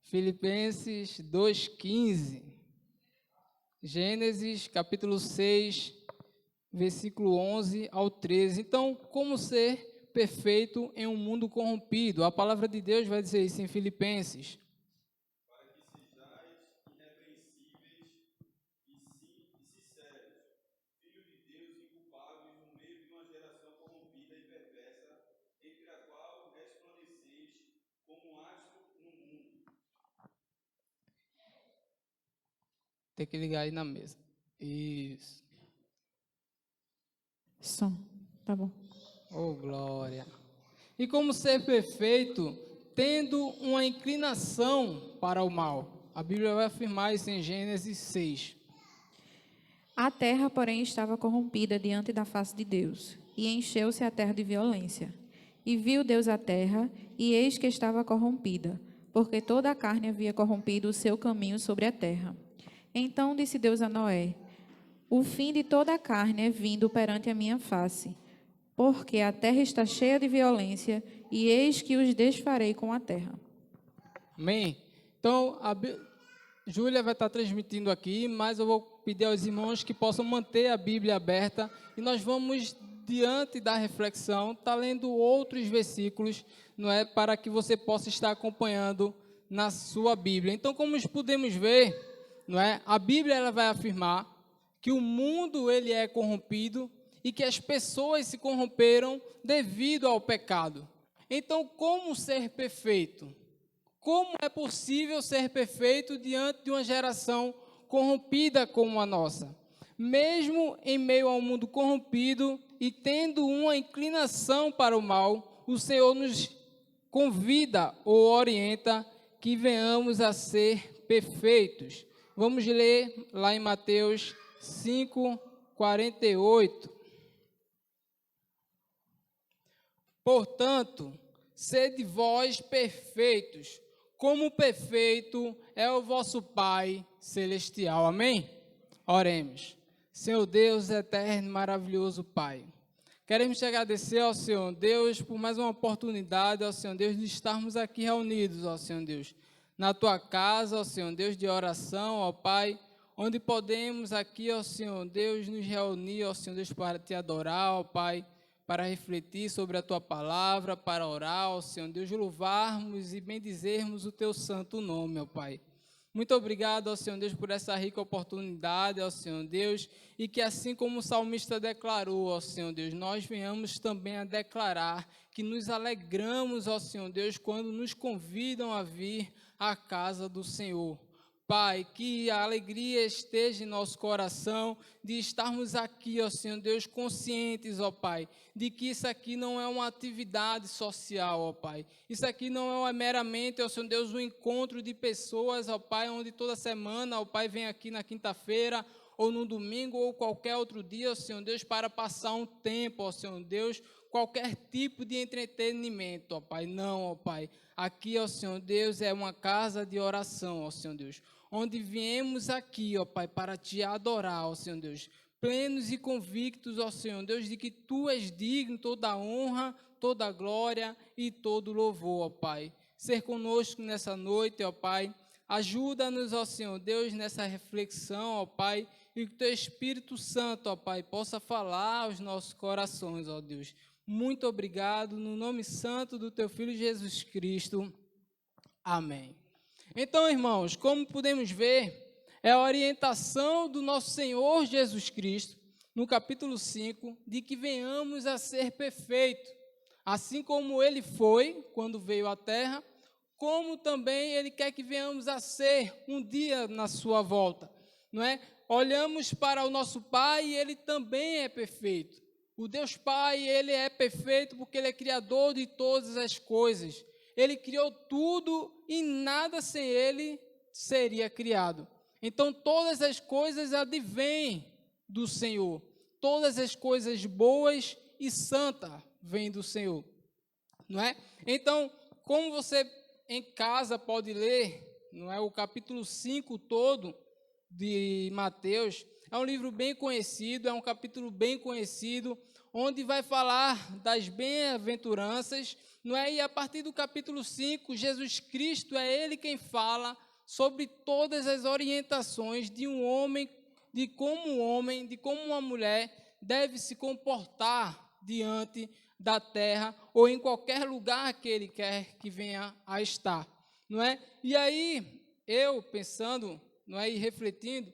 Filipenses 2:15, Gênesis capítulo 6, versículo 11 ao 13. Então, como ser perfeito em um mundo corrompido? A palavra de Deus vai dizer isso em Filipenses. Para que sejais irrepreensíveis e sinceros, filhos de Deus inculpáveis no meio de uma geração corrompida e perversa, entre a qual resplandeceis como astro no mundo. Tem que ligar aí na mesa. Isso. Som, tá bom. Oh, glória. E como ser perfeito, tendo uma inclinação para o mal. A Bíblia vai afirmar isso em Gênesis 6. A terra, porém, estava corrompida diante da face de Deus, e encheu-se a terra de violência. E viu Deus a terra, e eis que estava corrompida, porque toda a carne havia corrompido o seu caminho sobre a terra. Então disse Deus a Noé: o fim de toda a carne é vindo perante a minha face, porque a terra está cheia de violência, e eis que os desfarei com a terra. Amém? Então, Júlia vai estar transmitindo aqui, mas eu vou pedir aos irmãos que possam manter a Bíblia aberta, e nós vamos, diante da reflexão, estar lendo outros versículos, para que você possa estar acompanhando na sua Bíblia. Então, como podemos ver, a Bíblia ela vai afirmar que o mundo ele é corrompido e que as pessoas se corromperam devido ao pecado. Então, como ser perfeito? Como é possível ser perfeito diante de uma geração corrompida como a nossa? Mesmo em meio ao mundo corrompido e tendo uma inclinação para o mal, o Senhor nos convida ou orienta que venhamos a ser perfeitos. Vamos ler lá em Mateus 5:48. Portanto, sede vós perfeitos, como perfeito é o vosso Pai celestial. Amém? Oremos. Senhor Deus eterno, maravilhoso Pai, queremos te agradecer ao Senhor Deus por mais uma oportunidade, ao Senhor Deus, de estarmos aqui reunidos, ó Senhor Deus, na tua casa, ó Senhor Deus, de oração, ó Pai, onde podemos aqui, ó Senhor Deus, nos reunir, ó Senhor Deus, para te adorar, ó Pai, para refletir sobre a tua palavra, para orar, ó Senhor Deus, louvarmos e bendizermos o teu santo nome, ó Pai. Muito obrigado, ó Senhor Deus, por essa rica oportunidade, ó Senhor Deus, e que assim como o salmista declarou, ó Senhor Deus, nós venhamos também a declarar que nos alegramos, ó Senhor Deus, quando nos convidam a vir à casa do Senhor. Pai, que a alegria esteja em nosso coração de estarmos aqui, ó Senhor Deus, conscientes, ó Pai, de que isso aqui não é uma atividade social, ó Pai. Isso aqui não é meramente, ó Senhor Deus, um encontro de pessoas, ó Pai, onde toda semana, ó Pai, vem aqui na quinta-feira, ou no domingo, ou qualquer outro dia, ó Senhor Deus, para passar um tempo, ó Senhor Deus, qualquer tipo de entretenimento, ó Pai. Não, ó Pai. Aqui, ó Senhor Deus, é uma casa de oração, ó Senhor Deus, onde viemos aqui, ó Pai, para te adorar, ó Senhor Deus, plenos e convictos, ó Senhor Deus, de que Tu és digno toda a honra, toda a glória e todo o louvor, ó Pai. Ser conosco nessa noite, ó Pai, ajuda-nos, ó Senhor Deus, nessa reflexão, ó Pai, e que Teu Espírito Santo, ó Pai, possa falar aos nossos corações, ó Deus. Muito obrigado, no nome santo do Teu Filho Jesus Cristo. Amém. Então, irmãos, como podemos ver, é a orientação do nosso Senhor Jesus Cristo, no capítulo 5, de que venhamos a ser perfeitos, assim como Ele foi, quando veio à terra, como também Ele quer que venhamos a ser um dia na sua volta, não é? Olhamos para o nosso Pai e Ele também é perfeito. O Deus Pai, Ele é perfeito porque Ele é criador de todas as coisas. Ele criou tudo e nada sem Ele seria criado. Então, todas as coisas advêm do Senhor. Todas as coisas boas e santas vêm do Senhor. Não é? Então, como você em casa pode ler, não é, o capítulo 5 todo de Mateus, é um livro bem conhecido, é um capítulo bem conhecido, onde vai falar das bem-aventuranças, não é? E a partir do capítulo 5, Jesus Cristo é Ele quem fala sobre todas as orientações de um homem, de como uma mulher deve se comportar diante da terra ou em qualquer lugar que Ele quer que venha a estar, não é? E aí, eu pensando, não é, e refletindo,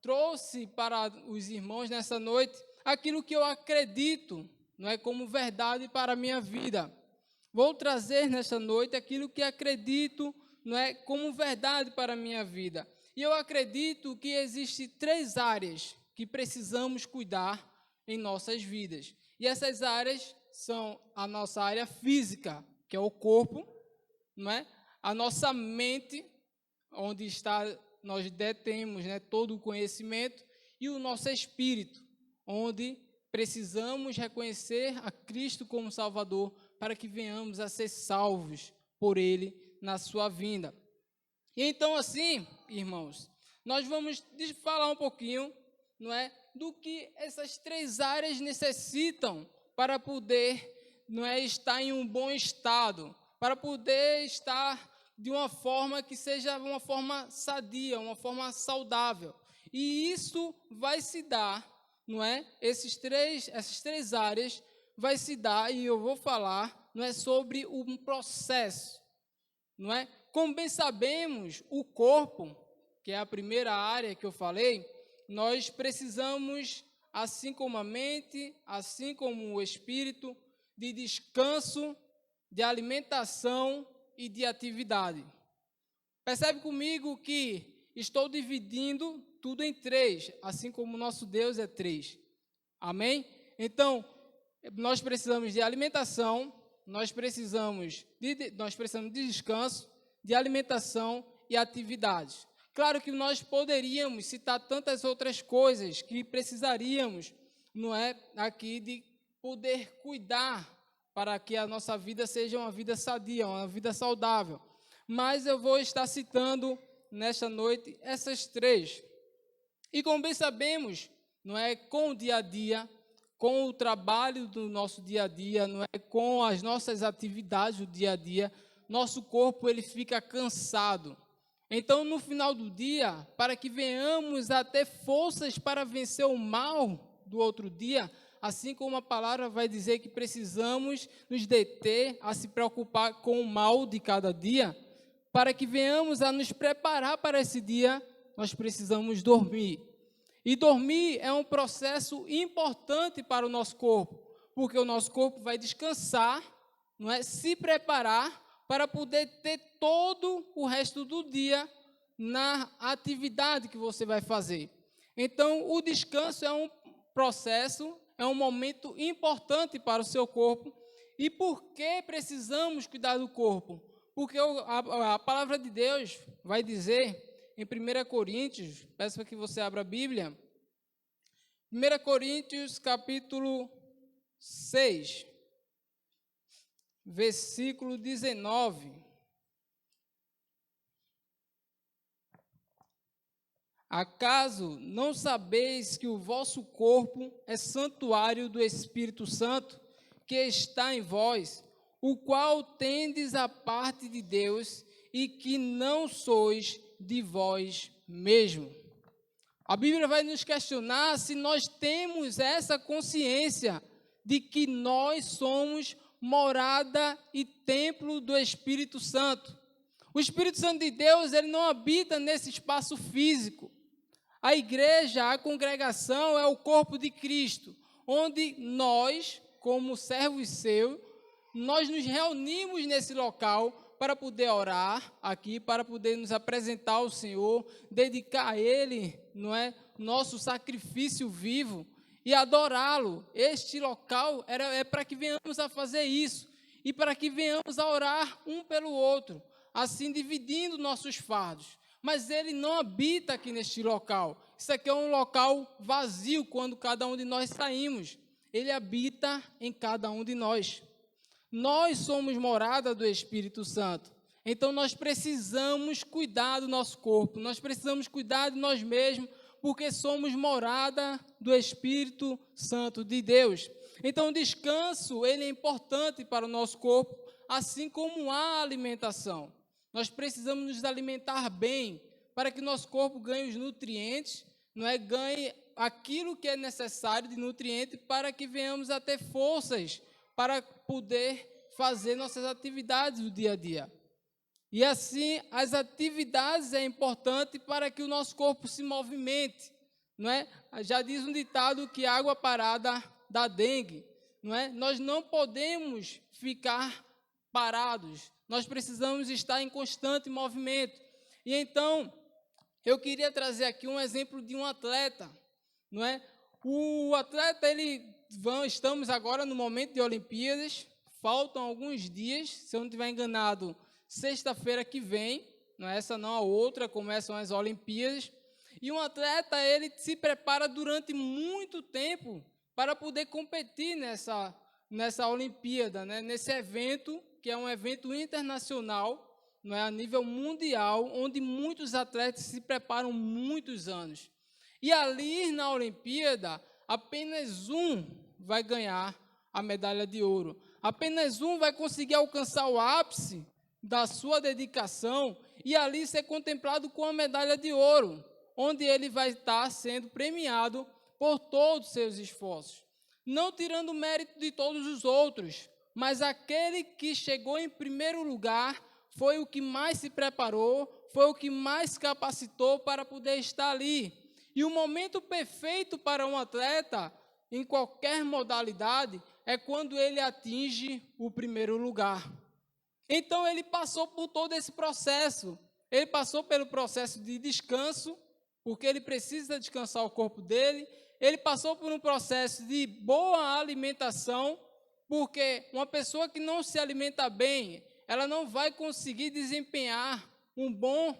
trouxe para os irmãos nessa noite aquilo que eu acredito, não é, como verdade para a minha vida. Vou trazer nessa noite aquilo que acredito, não é, como verdade para a minha vida. E eu acredito que existem 3 áreas que precisamos cuidar em nossas vidas. E essas áreas são a nossa área física, que é o corpo, não é? A nossa mente, onde nós detemos, né, todo o conhecimento, e o nosso espírito, onde precisamos reconhecer a Cristo como Salvador para que venhamos a ser salvos por Ele na sua vinda. E então, assim, irmãos, nós vamos falar um pouquinho, não é, do que essas 3 áreas necessitam para poder, não é, estar em um bom estado, para poder estar de uma forma que seja uma forma sadia, uma forma saudável. E isso vai se dar, não é? Essas três áreas vai se dar, e eu vou falar, não é, sobre um processo, não é? Como bem sabemos, o corpo, que é a primeira área que eu falei, nós precisamos, assim como a mente, assim como o espírito, de descanso, de alimentação e de atividade. Percebe comigo que estou dividindo tudo em 3, assim como o nosso Deus é 3. Amém? Então, nós precisamos de alimentação, nós precisamos de descanso, de alimentação e atividades. Claro que nós poderíamos citar tantas outras coisas que precisaríamos, não é, aqui de poder cuidar para que a nossa vida seja uma vida sadia, uma vida saudável. Mas eu vou estar citando nesta noite essas 3. E como bem sabemos, não é, com o dia a dia, com o trabalho do nosso dia a dia, não é, com as nossas atividades do dia a dia, nosso corpo ele fica cansado. Então, no final do dia, para que venhamos a ter forças para vencer o mal do outro dia, assim como a palavra vai dizer que precisamos nos deter a se preocupar com o mal de cada dia, para que venhamos a nos preparar para esse dia, nós precisamos dormir. E dormir é um processo importante para o nosso corpo, porque o nosso corpo vai descansar, não é? Se preparar para poder ter todo o resto do dia na atividade que você vai fazer. Então, o descanso é um processo, é um momento importante para o seu corpo. E por que precisamos cuidar do corpo? Porque a palavra de Deus vai dizer em 1 Coríntios, peço para que você abra a Bíblia, 1 Coríntios capítulo 6, versículo 19. Acaso não sabeis que o vosso corpo é santuário do Espírito Santo, que está em vós, o qual tendes a parte de Deus, e que não sois de vós mesmo? A Bíblia vai nos questionar se nós temos essa consciência de que nós somos morada e templo do Espírito Santo. O Espírito Santo de Deus, ele não habita nesse espaço físico. A igreja, a congregação é o corpo de Cristo, onde nós, como servos seus, nós nos reunimos nesse local para poder orar aqui, para poder nos apresentar ao Senhor, dedicar a Ele, não é, nosso sacrifício vivo e adorá-lo. Este local é para que venhamos a fazer isso e para que venhamos a orar um pelo outro, assim dividindo nossos fardos. Mas Ele não habita aqui neste local. Isso aqui é um local vazio quando cada um de nós saímos. Ele habita em cada um de nós. Nós somos morada do Espírito Santo. Então, nós precisamos cuidar do nosso corpo. Nós precisamos cuidar de nós mesmos, porque somos morada do Espírito Santo de Deus. Então, o descanso, ele é importante para o nosso corpo, assim como a alimentação. Nós precisamos nos alimentar bem, para que nosso corpo ganhe os nutrientes, não é? Ganhe aquilo que é necessário de nutriente, para que venhamos a ter forças para poder fazer nossas atividades do dia a dia. E assim, as atividades é importante para que o nosso corpo se movimente, não é? Já diz um ditado que água parada dá dengue, não é? Nós não podemos ficar parados, nós precisamos estar em constante movimento. E então, eu queria trazer aqui um exemplo de um atleta, não é? O atleta, estamos agora no momento de Olimpíadas, faltam alguns dias, se eu não estiver enganado, sexta-feira que vem, não é essa não, a outra, começam as Olimpíadas, e um atleta, ele se prepara durante muito tempo para poder competir nessa Olimpíada, né? Nesse evento, que é um evento internacional, não é, a nível mundial, onde muitos atletas se preparam muitos anos. E ali na Olimpíada, apenas um vai ganhar a medalha de ouro. Apenas um vai conseguir alcançar o ápice da sua dedicação e ali ser contemplado com a medalha de ouro, onde ele vai estar sendo premiado por todos os seus esforços. Não tirando o mérito de todos os outros, mas aquele que chegou em primeiro lugar foi o que mais se preparou, foi o que mais capacitou para poder estar ali. E o momento perfeito para um atleta, em qualquer modalidade, é quando ele atinge o primeiro lugar. Então, ele passou por todo esse processo. Ele passou pelo processo de descanso, porque ele precisa descansar o corpo dele. Ele passou por um processo de boa alimentação, porque uma pessoa que não se alimenta bem, ela não vai conseguir desempenhar um bom,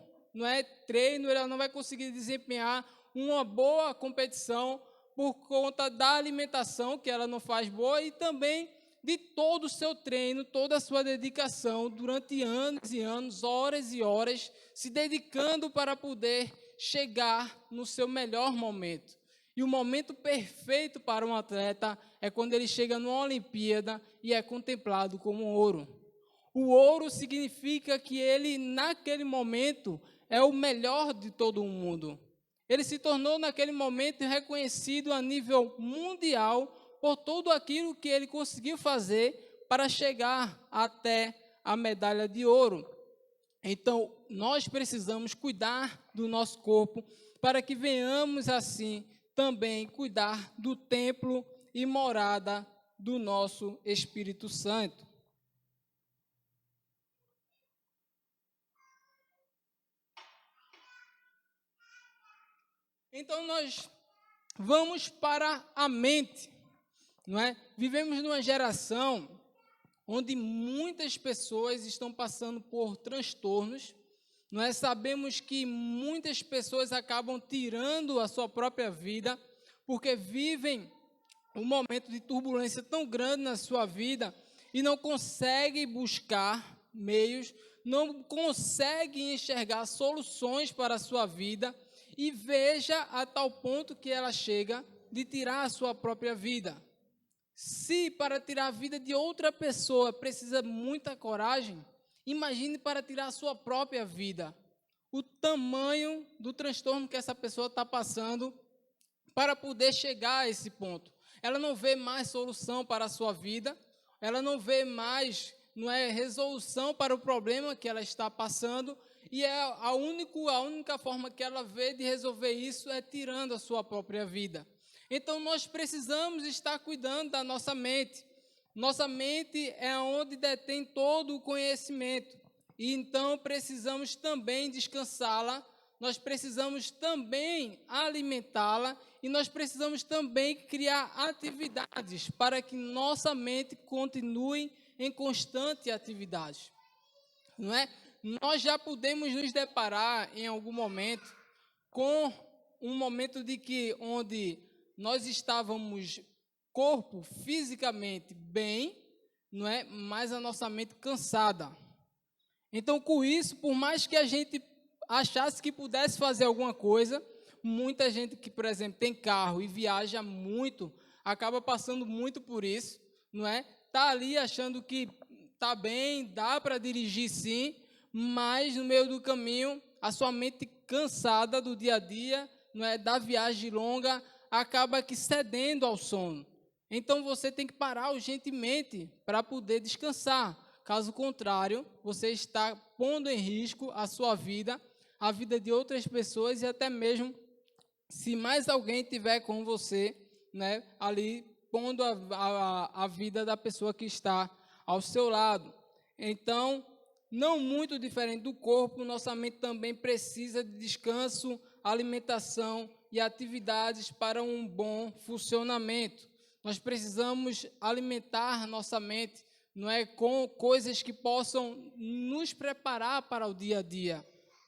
treino, ela não vai conseguir desempenhar uma boa competição por conta da alimentação que ela não faz boa e também de todo o seu treino, toda a sua dedicação durante anos e anos, horas e horas, se dedicando para poder chegar no seu melhor momento. E o momento perfeito para um atleta é quando ele chega numa Olimpíada e é contemplado como ouro. O ouro significa que ele, naquele momento, é o melhor de todo o mundo. Ele se tornou, naquele momento, reconhecido a nível mundial por tudo aquilo que ele conseguiu fazer para chegar até a medalha de ouro. Então, nós precisamos cuidar do nosso corpo para que venhamos, assim, também cuidar do templo e morada do nosso Espírito Santo. Então, nós vamos para a mente, não é? Vivemos numa geração onde muitas pessoas estão passando por transtornos, não é? Sabemos que muitas pessoas acabam tirando a sua própria vida porque vivem um momento de turbulência tão grande na sua vida e não conseguem buscar meios, não conseguem enxergar soluções para a sua vida, e veja a tal ponto que ela chega de tirar a sua própria vida. Se para tirar a vida de outra pessoa precisa muita coragem, imagine para tirar a sua própria vida. O tamanho do transtorno que essa pessoa está passando para poder chegar a esse ponto. Ela não vê mais solução para a sua vida, ela não vê mais, não é, resolução para o problema que ela está passando, e a única forma que ela vê de resolver isso é tirando a sua própria vida. Então, nós precisamos estar cuidando da nossa mente. Nossa mente é onde detém todo o conhecimento. E então, precisamos também descansá-la, nós precisamos também alimentá-la e nós precisamos também criar atividades para que nossa mente continue em constante atividade. Não é? Nós já podemos nos deparar em algum momento com um momento onde nós estávamos corpo fisicamente bem, não é? Mas a nossa mente cansada. Então, com isso, por mais que a gente achasse que pudesse fazer alguma coisa, muita gente que, por exemplo, tem carro e viaja muito, acaba passando muito por isso, não é? Tá ali achando que tá bem, dá para dirigir sim, mas no meio do caminho, a sua mente cansada do dia a dia, não é, da viagem longa, acaba que cedendo ao sono. Então você tem que parar urgentemente para poder descansar. Caso contrário, você está pondo em risco a sua vida, a vida de outras pessoas e até mesmo se mais alguém tiver com você, né, ali pondo a vida da pessoa que está ao seu lado. Então, não muito diferente do corpo, nossa mente também precisa de descanso, alimentação e atividades para um bom funcionamento. Nós precisamos alimentar nossa mente, não é, com coisas que possam nos preparar para o dia a dia,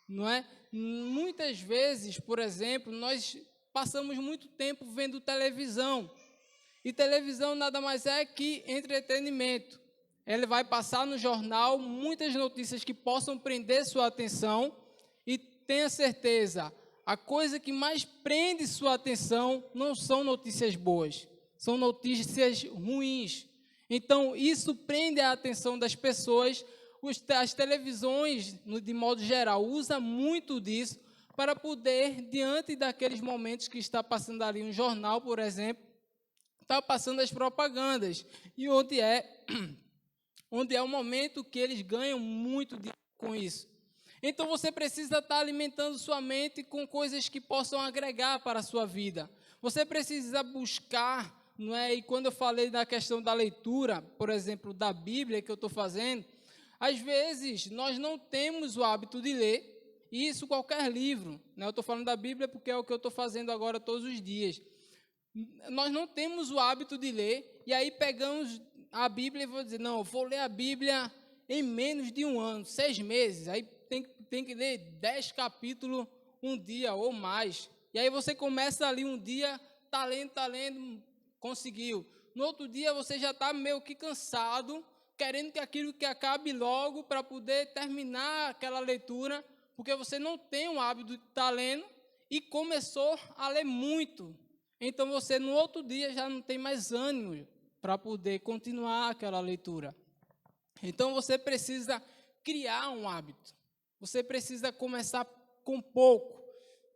não é? Muitas vezes, por exemplo, nós passamos muito tempo vendo televisão. E televisão nada mais é que entretenimento. Ele vai passar no jornal muitas notícias que possam prender sua atenção e tenha certeza, a coisa que mais prende sua atenção não são notícias boas, são notícias ruins. Então, isso prende a atenção das pessoas. As televisões, de modo geral, usam muito disso para poder, diante daqueles momentos que está passando ali um jornal, por exemplo, está passando as propagandas, e onde é um momento que eles ganham muito com isso. Então, você precisa estar alimentando sua mente com coisas que possam agregar para a sua vida. Você precisa buscar, não é? E quando eu falei da questão da leitura, por exemplo, da Bíblia que eu estou fazendo, às vezes nós não temos o hábito de ler, e isso qualquer livro, né? Eu estou falando da Bíblia porque é o que eu estou fazendo agora todos os dias. Nós não temos o hábito de ler, e aí pegamos a Bíblia e vou dizer, não, eu vou ler a Bíblia em menos de um ano, 6 meses, aí tem que ler 10 capítulos um dia ou mais, e aí você começa ali um dia, tá lendo, conseguiu. No outro dia você já está meio que cansado, querendo que aquilo que acabe logo para poder terminar aquela leitura, porque você não tem o hábito de estar lendo e começou a ler muito. Então você no outro dia já não tem mais ânimo para poder continuar aquela leitura. Então você precisa criar um hábito. Você precisa começar com pouco.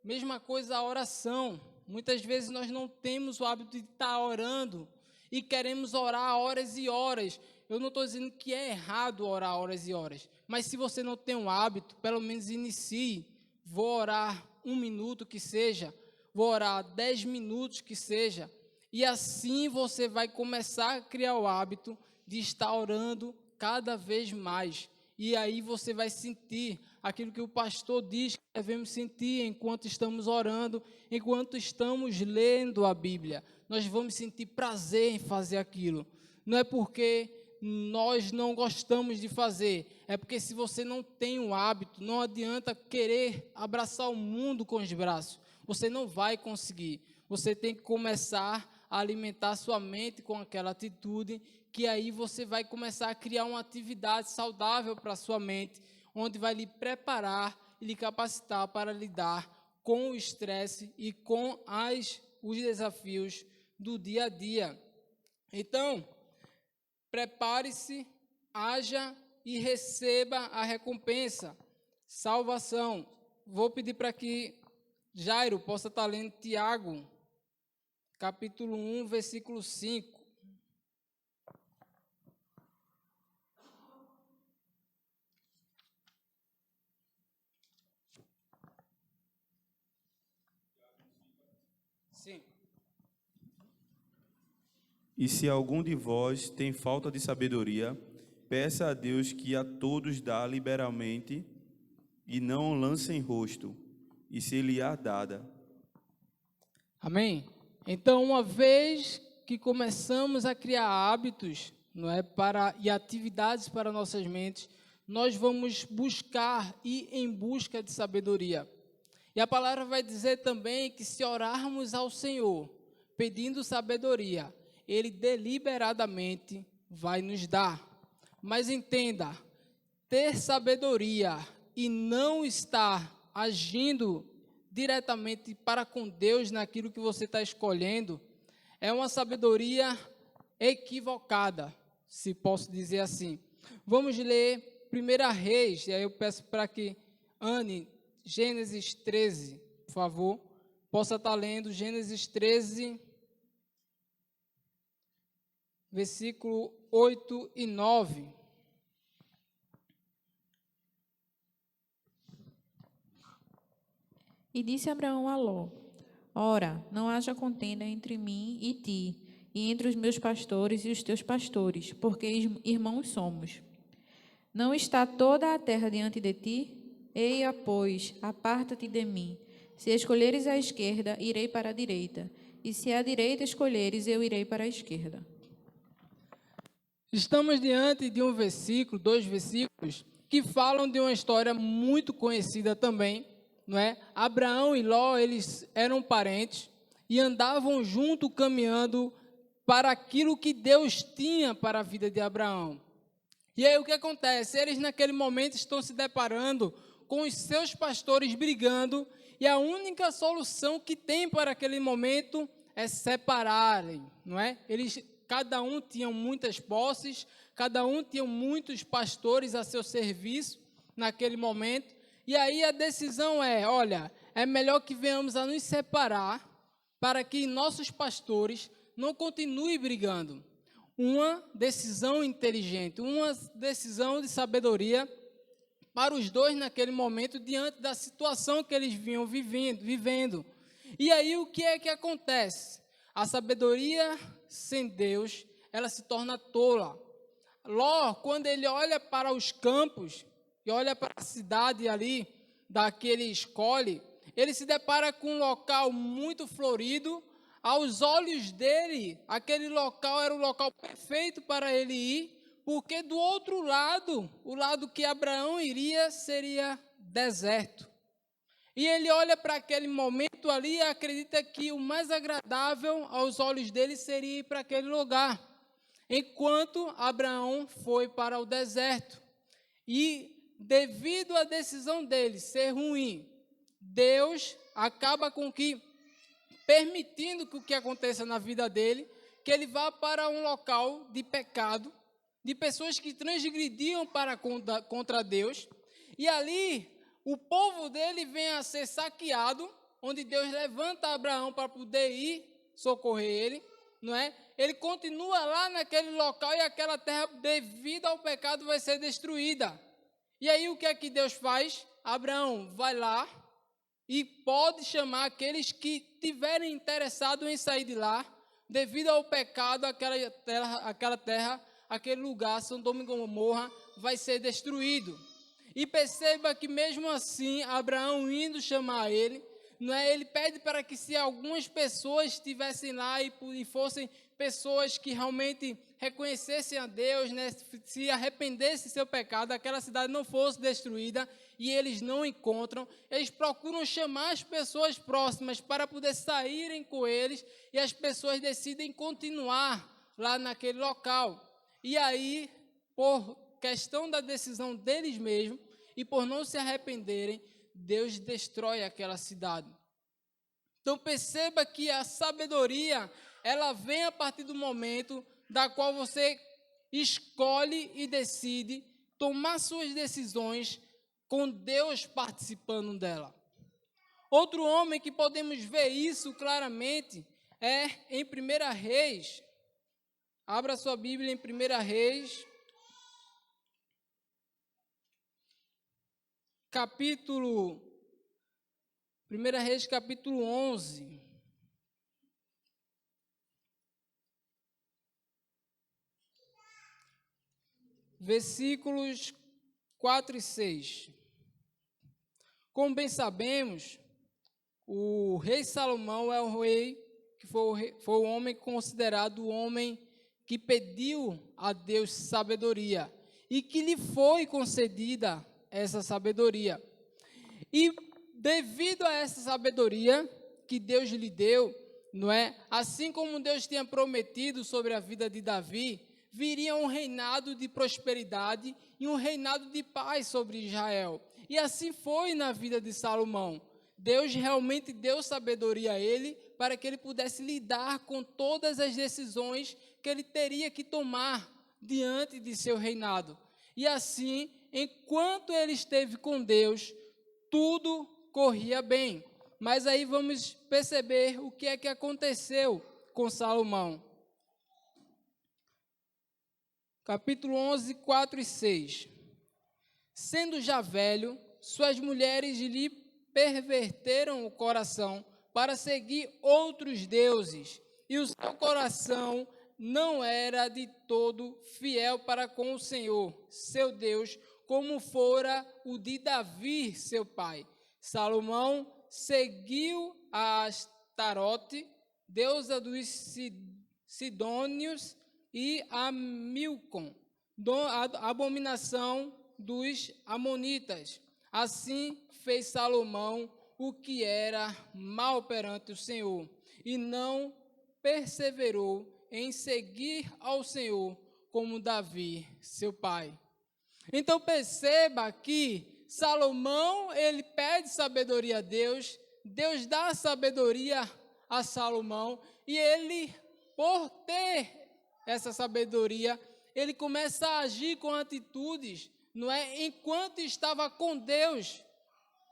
Mesma coisa a oração. Muitas vezes nós não temos o hábito de estar orando e queremos orar horas e horas. eu não estou dizendo que é errado orar horas e horas, mas se você não tem um hábito, pelo menos inicie. Vou orar 1 minuto que seja, vou orar 10 minutos que seja, e assim você vai começar a criar o hábito de estar orando cada vez mais. E aí você vai sentir aquilo que o pastor diz que devemos sentir enquanto estamos orando, enquanto estamos lendo a Bíblia. Nós vamos sentir prazer em fazer aquilo. Não é porque nós não gostamos de fazer, é porque se você não tem um hábito, não adianta querer abraçar o mundo com os braços. Você não vai conseguir. Você tem que começar a alimentar sua mente com aquela atitude, que aí você vai começar a criar uma atividade saudável para a sua mente, onde vai lhe preparar e lhe capacitar para lidar com o estresse e com os desafios do dia a dia. Então, prepare-se, haja e receba a recompensa, salvação. Vou pedir para que Jairo possa estar lendo Tiago, capítulo 1, versículo 5. Sim. E se algum de vós tem falta de sabedoria, peça a Deus que a todos dá liberalmente e não lance em rosto, e se lhe há dada. Amém? Então, uma vez que começamos a criar hábitos, não é, e atividades para nossas mentes, nós vamos buscar e em busca de sabedoria. E a palavra vai dizer também que se orarmos ao Senhor, pedindo sabedoria, Ele deliberadamente vai nos dar. Mas entenda, ter sabedoria e não estar agindo diretamente para com Deus naquilo que você está escolhendo, é uma sabedoria equivocada, se posso dizer assim. Vamos ler 1 Reis, e aí eu peço para que Anne, Gênesis 13, por favor, possa estar lendo Gênesis 13, versículo 8 e 9. E disse Abraão a Ló: Ora, não haja contenda entre mim e ti, e entre os meus pastores e os teus pastores, porque irmãos somos. Não está toda a terra diante de ti? Eia, pois, aparta-te de mim. Se escolheres a esquerda, irei para a direita, e se a direita escolheres, eu irei para a esquerda. Estamos diante de um versículo, 2 versículos, que falam de uma história muito conhecida também, não é? Abraão e Ló, eles eram parentes e andavam junto caminhando para aquilo que Deus tinha para a vida de Abraão. E aí o que acontece? Eles naquele momento estão se deparando com os seus pastores brigando, e a única solução que tem para aquele momento é separarem, não é? Cada um tinha muitas posses, cada um tinha muitos pastores a seu serviço naquele momento, e aí a decisão é, olha, é melhor que venhamos a nos separar para que nossos pastores não continuem brigando. Uma decisão inteligente, uma decisão de sabedoria para os dois naquele momento, diante da situação que eles vinham vivendo. E aí o que é que acontece? A sabedoria sem Deus, ela se torna tola. Ló, quando ele olha para os campos, e olha para a cidade ali, daquele escolhe, ele se depara com um local muito florido. Aos olhos dele, aquele local era o local perfeito para ele ir, porque do outro lado, o lado que Abraão iria, seria deserto. E ele olha para aquele momento ali e acredita que o mais agradável aos olhos dele seria ir para aquele lugar, enquanto Abraão foi para o deserto. E devido à decisão dele ser ruim, Deus acaba com que, permitindo que o que aconteça na vida dele, que ele vá para um local de pecado, de pessoas que transgrediam contra Deus, e ali o povo dele vem a ser saqueado, onde Deus levanta Abraão para poder ir socorrer ele, não é? Ele continua lá naquele local e aquela terra, devido ao pecado, vai ser destruída. E aí o que é que Deus faz? Abraão vai lá e pode chamar aqueles que tiverem interessado em sair de lá, devido ao pecado, aquela terra, aquele lugar, Sodoma e Gomorra, vai ser destruído. E perceba que mesmo assim, Abraão indo chamar ele, não é? Ele pede para que se algumas pessoas estivessem lá e fossem pessoas que realmente reconhecessem a Deus, né? Se arrependessem do seu pecado, aquela cidade não fosse destruída, e eles não encontram, eles procuram chamar as pessoas próximas para poder saírem com eles, e as pessoas decidem continuar lá naquele local. E aí, por questão da decisão deles mesmos, e por não se arrependerem, Deus destrói aquela cidade. Então perceba que a sabedoria, ela vem a partir do momento da qual você escolhe e decide tomar suas decisões com Deus participando dela. Outro homem que podemos ver isso claramente é em 1 Reis. Abra sua Bíblia em 1 Reis, capítulo 11. Versículos 4 e 6. Como bem sabemos, o rei Salomão é o rei que foi o homem considerado o homem que pediu a Deus sabedoria e que lhe foi concedida essa sabedoria. E devido a essa sabedoria que Deus lhe deu, não é? Assim como Deus tinha prometido sobre a vida de Davi, viria um reinado de prosperidade e um reinado de paz sobre Israel. E assim foi na vida de Salomão. Deus realmente deu sabedoria a ele para que ele pudesse lidar com todas as decisões que ele teria que tomar diante de seu reinado. E assim, enquanto ele esteve com Deus, tudo corria bem. Mas aí vamos perceber o que é que aconteceu com Salomão. Capítulo 11, 4 e 6. Sendo já velho, suas mulheres lhe perverteram o coração para seguir outros deuses, e o seu coração não era de todo fiel para com o Senhor, seu Deus, como fora o de Davi, seu pai. Salomão seguiu a Astarote, deusa dos Sidônios, e a Milcom, a abominação dos amonitas. Assim fez Salomão o que era mal perante o Senhor, e não perseverou em seguir ao Senhor como Davi, seu pai. Então perceba que Salomão, ele pede sabedoria a Deus, Deus dá sabedoria a Salomão, e ele, por ter essa sabedoria, ele começa a agir com atitudes, não é? Enquanto estava com Deus,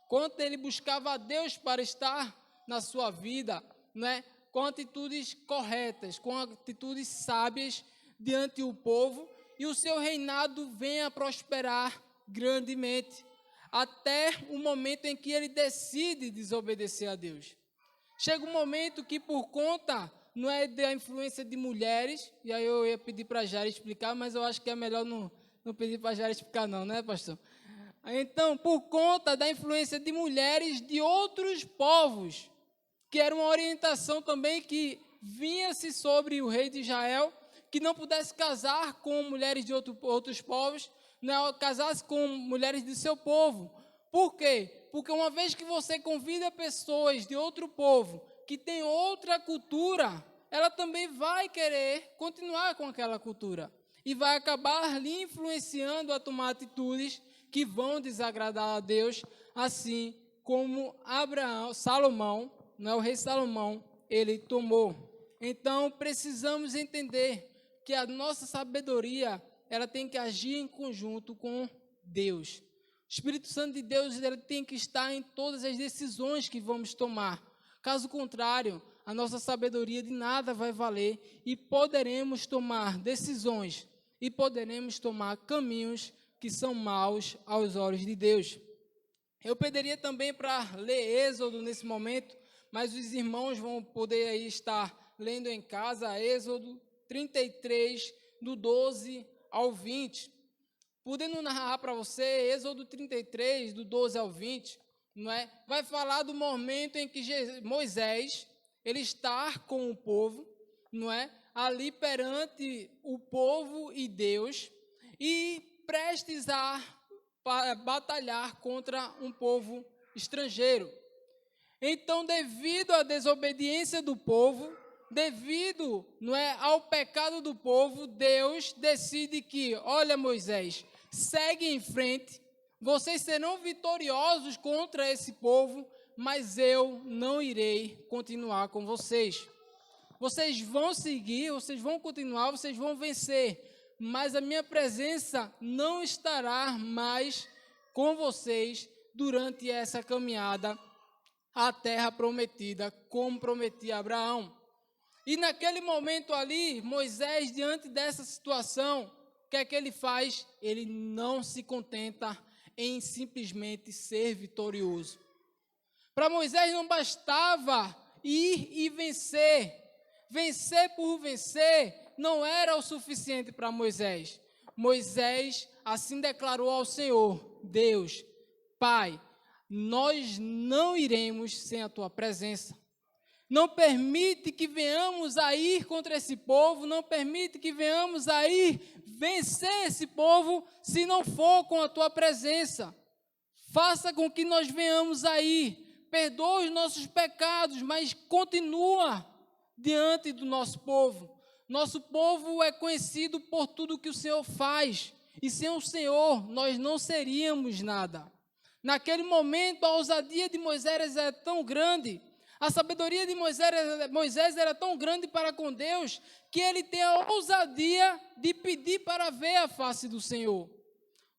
quando ele buscava a Deus para estar na sua vida, não é? Com atitudes corretas, com atitudes sábias diante do povo, e o seu reinado vem a prosperar grandemente, até o momento em que ele decide desobedecer a Deus. Chega um momento que, por conta, não é da influência de mulheres, e aí eu ia pedir para a Jara explicar, mas eu acho que é melhor não pedir para a Jara explicar não, né, pastor? Então, por conta da influência de mulheres de outros povos, que era uma orientação também que vinha-se sobre o rei de Israel, que não pudesse casar com mulheres de outros povos, não casasse com mulheres de seu povo. Por quê? Porque uma vez que você convida pessoas de outro povo, que tem outra cultura, ela também vai querer continuar com aquela cultura e vai acabar lhe influenciando a tomar atitudes que vão desagradar a Deus, assim como Salomão, não é o rei Salomão, ele tomou. Então precisamos entender que a nossa sabedoria, ela tem que agir em conjunto com Deus. O Espírito Santo de Deus, ele tem que estar em todas as decisões que vamos tomar. Caso contrário, a nossa sabedoria de nada vai valer e poderemos tomar decisões e poderemos tomar caminhos que são maus aos olhos de Deus. Eu pediria também para ler Êxodo nesse momento, mas os irmãos vão poder aí estar lendo em casa Êxodo 33, do 12 ao 20. Podendo narrar para você, Êxodo 33, do 12 ao 20, não é? Vai falar do momento em que Moisés, ele está com o povo, não é? Ali perante o povo e Deus, e prestes a batalhar contra um povo estrangeiro. Então, devido à desobediência do povo, devido, não é, ao pecado do povo, Deus decide que, olha, Moisés, segue em frente, vocês serão vitoriosos contra esse povo, mas eu não irei continuar com vocês. Vocês vão seguir, vocês vão continuar, vocês vão vencer, mas a minha presença não estará mais com vocês durante essa caminhada à terra prometida, como prometi a Abraão. E naquele momento ali, Moisés, diante dessa situação, o que é que ele faz? Ele não se contenta em simplesmente ser vitorioso. Para Moisés não bastava ir e vencer. Vencer por vencer não era o suficiente para Moisés. Moisés assim declarou ao Senhor: Deus, Pai, nós não iremos sem a tua presença. Não permite que venhamos a ir contra esse povo, não permite que venhamos a ir vencer esse povo se não for com a tua presença. Faça com que nós venhamos a ir, perdoa os nossos pecados, mas continua diante do nosso povo. Nosso povo é conhecido por tudo que o Senhor faz, e sem o Senhor nós não seríamos nada. Naquele momento a ousadia de Moisés era tão grande, a sabedoria de Moisés era tão grande para com Deus, que ele tem a ousadia de pedir para ver a face do Senhor.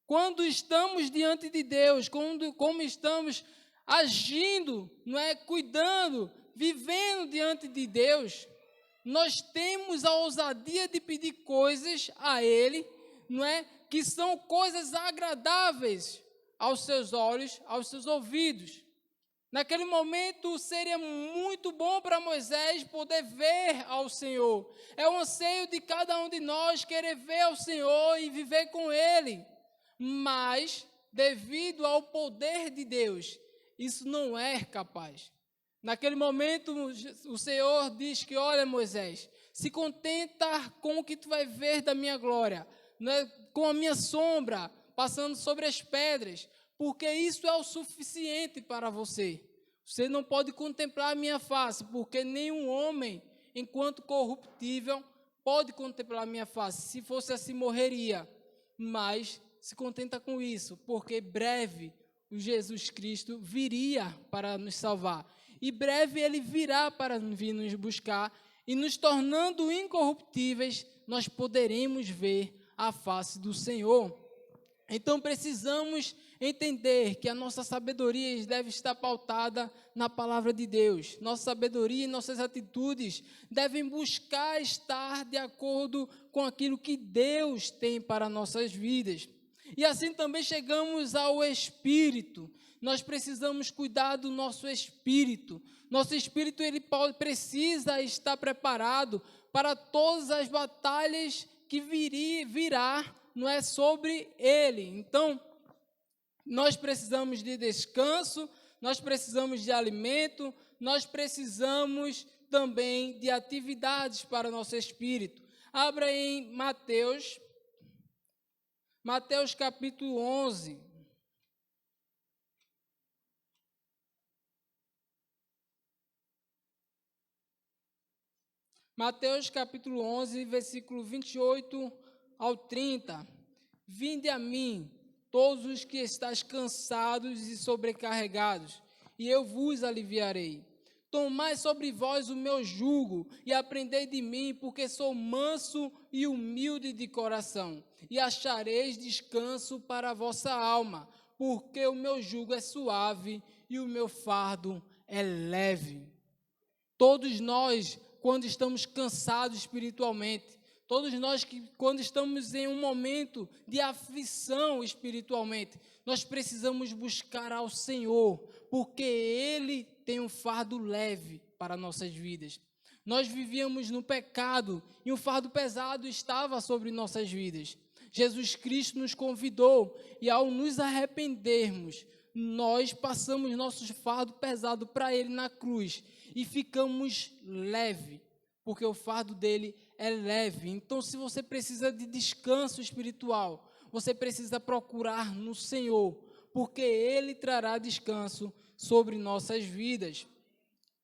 Quando estamos diante de Deus, como estamos agindo, não é, cuidando, vivendo diante de Deus, nós temos a ousadia de pedir coisas a Ele, não é, que são coisas agradáveis aos seus olhos, aos seus ouvidos. Naquele momento seria muito bom para Moisés poder ver ao Senhor. É um anseio de cada um de nós querer ver ao Senhor e viver com Ele. Mas, devido ao poder de Deus, isso não é capaz. Naquele momento o Senhor diz que, olha, Moisés, se contenta com o que tu vai ver da minha glória, não é, com a minha sombra passando sobre as pedras, porque isso é o suficiente para você. Você não pode contemplar a minha face, porque nenhum homem, enquanto corruptível, pode contemplar a minha face. Se fosse assim, morreria. Mas se contenta com isso, porque breve o Jesus Cristo viria para nos salvar. E breve ele virá para vir nos buscar, e nos tornando incorruptíveis, nós poderemos ver a face do Senhor. Então precisamos entender que a nossa sabedoria deve estar pautada na palavra de Deus. Nossa sabedoria e nossas atitudes devem buscar estar de acordo com aquilo que Deus tem para nossas vidas. E assim também chegamos ao Espírito. Nós precisamos cuidar do nosso Espírito. Nosso Espírito ele precisa estar preparado para todas as batalhas que virá, não é, sobre ele. Então, nós precisamos de descanso, nós precisamos de alimento, nós precisamos também de atividades para o nosso espírito. Abra em Mateus capítulo 11. Mateus capítulo 11, versículo 28 ao 30. Vinde a mim, todos os que estáis cansados e sobrecarregados, e eu vos aliviarei. Tomai sobre vós o meu jugo e aprendei de mim, porque sou manso e humilde de coração, e achareis descanso para a vossa alma, porque o meu jugo é suave e o meu fardo é leve. Todos nós, quando estamos cansados espiritualmente, todos nós que quando estamos em um momento de aflição espiritualmente, nós precisamos buscar ao Senhor, porque Ele tem um fardo leve para nossas vidas. Nós vivíamos no pecado e um fardo pesado estava sobre nossas vidas. Jesus Cristo nos convidou e ao nos arrependermos, nós passamos nosso fardo pesado para Ele na cruz e ficamos leve, porque o fardo dele é leve. Então, se você precisa de descanso espiritual, você precisa procurar no Senhor, porque Ele trará descanso sobre nossas vidas.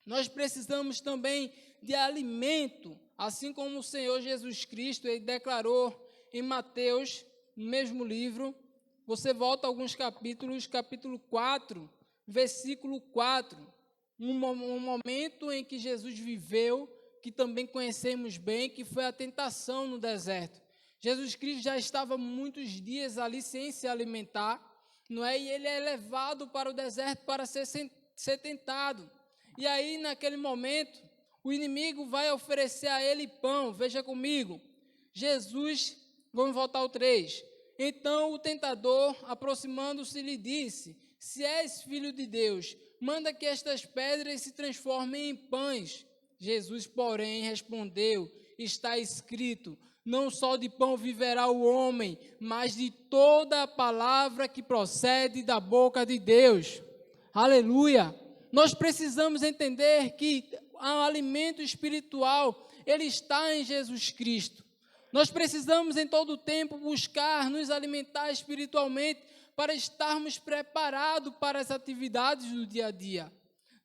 Nós precisamos também de alimento, assim como o Senhor Jesus Cristo ele declarou em Mateus, no mesmo livro. Você volta alguns capítulos, capítulo 4, versículo 4, um momento em que Jesus viveu, que também conhecemos bem, que foi a tentação no deserto. Jesus Cristo já estava muitos dias ali sem se alimentar, não é? E ele é levado para o deserto para ser tentado. E aí, naquele momento, o inimigo vai oferecer a ele pão. Veja comigo, Jesus, vamos voltar ao 3. Então o tentador, aproximando-se, lhe disse: se és filho de Deus, manda que estas pedras se transformem em pães. Jesus, porém, respondeu: está escrito, não só de pão viverá o homem, mas de toda a palavra que procede da boca de Deus. Aleluia! Nós precisamos entender que o alimento espiritual, ele está em Jesus Cristo. Nós precisamos em todo o tempo buscar nos alimentar espiritualmente para estarmos preparados para as atividades do dia a dia.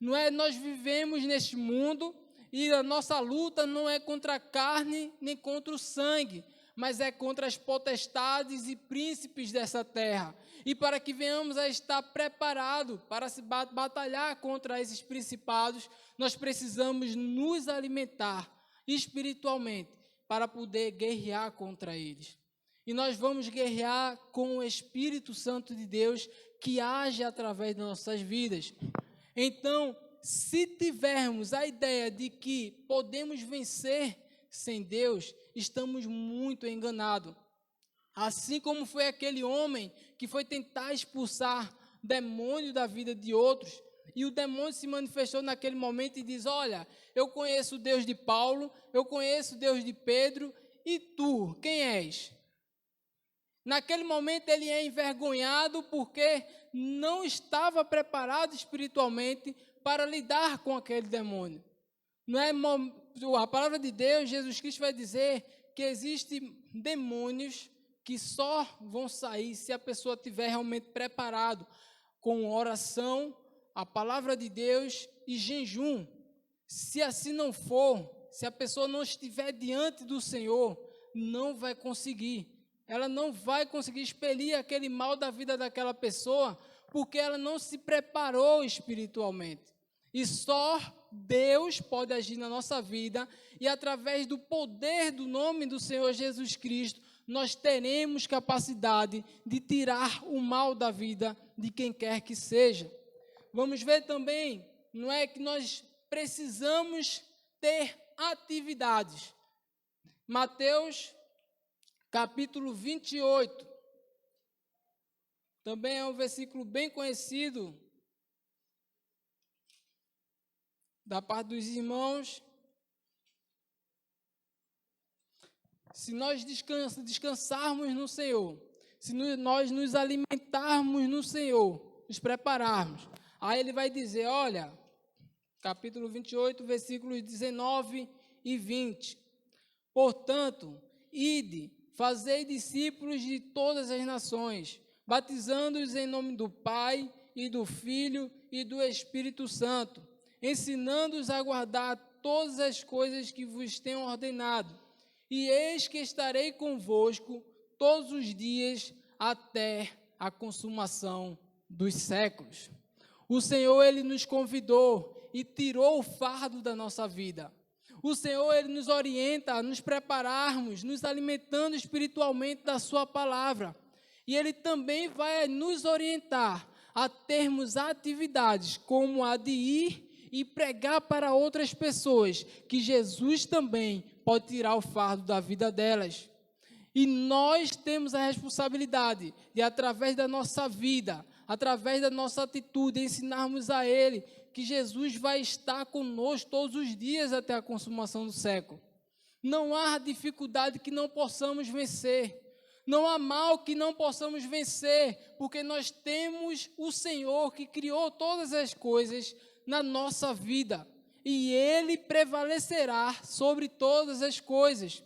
Não é? Nós vivemos neste mundo e a nossa luta não é contra a carne nem contra o sangue, mas é contra as potestades e príncipes dessa terra. E para que venhamos a estar preparados para se batalhar contra esses principados, nós precisamos nos alimentar espiritualmente para poder guerrear contra eles. E nós vamos guerrear com o Espírito Santo de Deus que age através das nossas vidas. Então, se tivermos a ideia de que podemos vencer sem Deus, estamos muito enganados. Assim como foi aquele homem que foi tentar expulsar demônio da vida de outros, e o demônio se manifestou naquele momento e diz: olha, eu conheço o Deus de Paulo, eu conheço o Deus de Pedro, e tu, quem és? Naquele momento ele é envergonhado porque não estava preparado espiritualmente para lidar com aquele demônio. Não é a palavra de Deus, Jesus Cristo vai dizer que existem demônios que só vão sair se a pessoa estiver realmente preparado com oração, a palavra de Deus e jejum. Se assim não for, se a pessoa não estiver diante do Senhor, não vai conseguir. Ela não vai conseguir expelir aquele mal da vida daquela pessoa, porque ela não se preparou espiritualmente. E só Deus pode agir na nossa vida, e através do poder do nome do Senhor Jesus Cristo, nós teremos capacidade de tirar o mal da vida de quem quer que seja. Vamos ver também, não é que nós precisamos ter atividades. Mateus, capítulo 28, também é um versículo bem conhecido da parte dos irmãos. Se nós descansarmos no Senhor, se nós nos alimentarmos no Senhor, nos prepararmos, aí ele vai dizer, olha, capítulo 28, versículos 19 e 20. Portanto, ide, fazei discípulos de todas as nações, batizando-os em nome do Pai e do Filho e do Espírito Santo, ensinando-os a guardar todas as coisas que vos tenho ordenado. E eis que estarei convosco todos os dias até a consumação dos séculos. O Senhor, Ele nos convidou e tirou o fardo da nossa vida. O Senhor, Ele nos orienta a nos prepararmos, nos alimentando espiritualmente da Sua palavra. E Ele também vai nos orientar a termos atividades como a de ir e pregar para outras pessoas que Jesus também pode tirar o fardo da vida delas. E nós temos a responsabilidade de, através da nossa vida, através da nossa atitude, ensinarmos a Ele que Jesus vai estar conosco todos os dias até a consumação do século. Não há dificuldade que não possamos vencer. Não há mal que não possamos vencer, porque nós temos o Senhor que criou todas as coisas na nossa vida. E Ele prevalecerá sobre todas as coisas.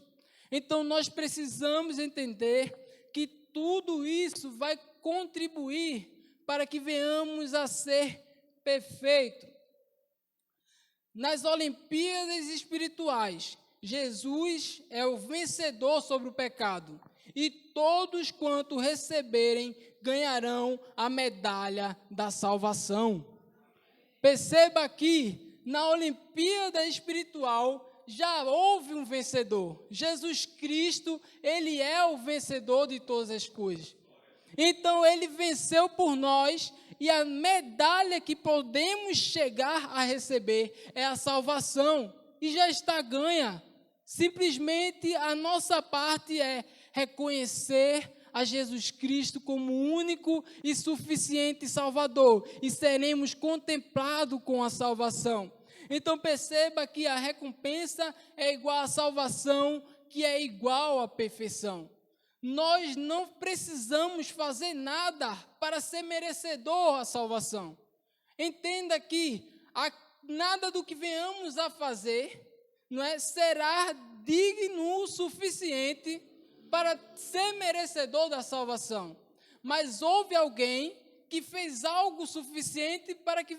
Então, nós precisamos entender que tudo isso vai contribuir para que venhamos a ser perfeitos. Nas Olimpíadas espirituais, Jesus é o vencedor sobre o pecado. E todos quanto receberem ganharão a medalha da salvação. Perceba que na Olimpíada espiritual já houve um vencedor. Jesus Cristo, Ele é o vencedor de todas as coisas. Então, Ele venceu por nós e a medalha que podemos chegar a receber é a salvação. E já está ganha. Simplesmente a nossa parte é reconhecer a Jesus Cristo como único e suficiente Salvador. E seremos contemplados com a salvação. Então perceba que a recompensa é igual à salvação, que é igual à perfeição. Nós não precisamos fazer nada para ser merecedor à salvação. Entenda que nada do que venhamos a fazer, será digno o suficiente para ser merecedor da salvação. Mas houve alguém que fez algo suficiente para que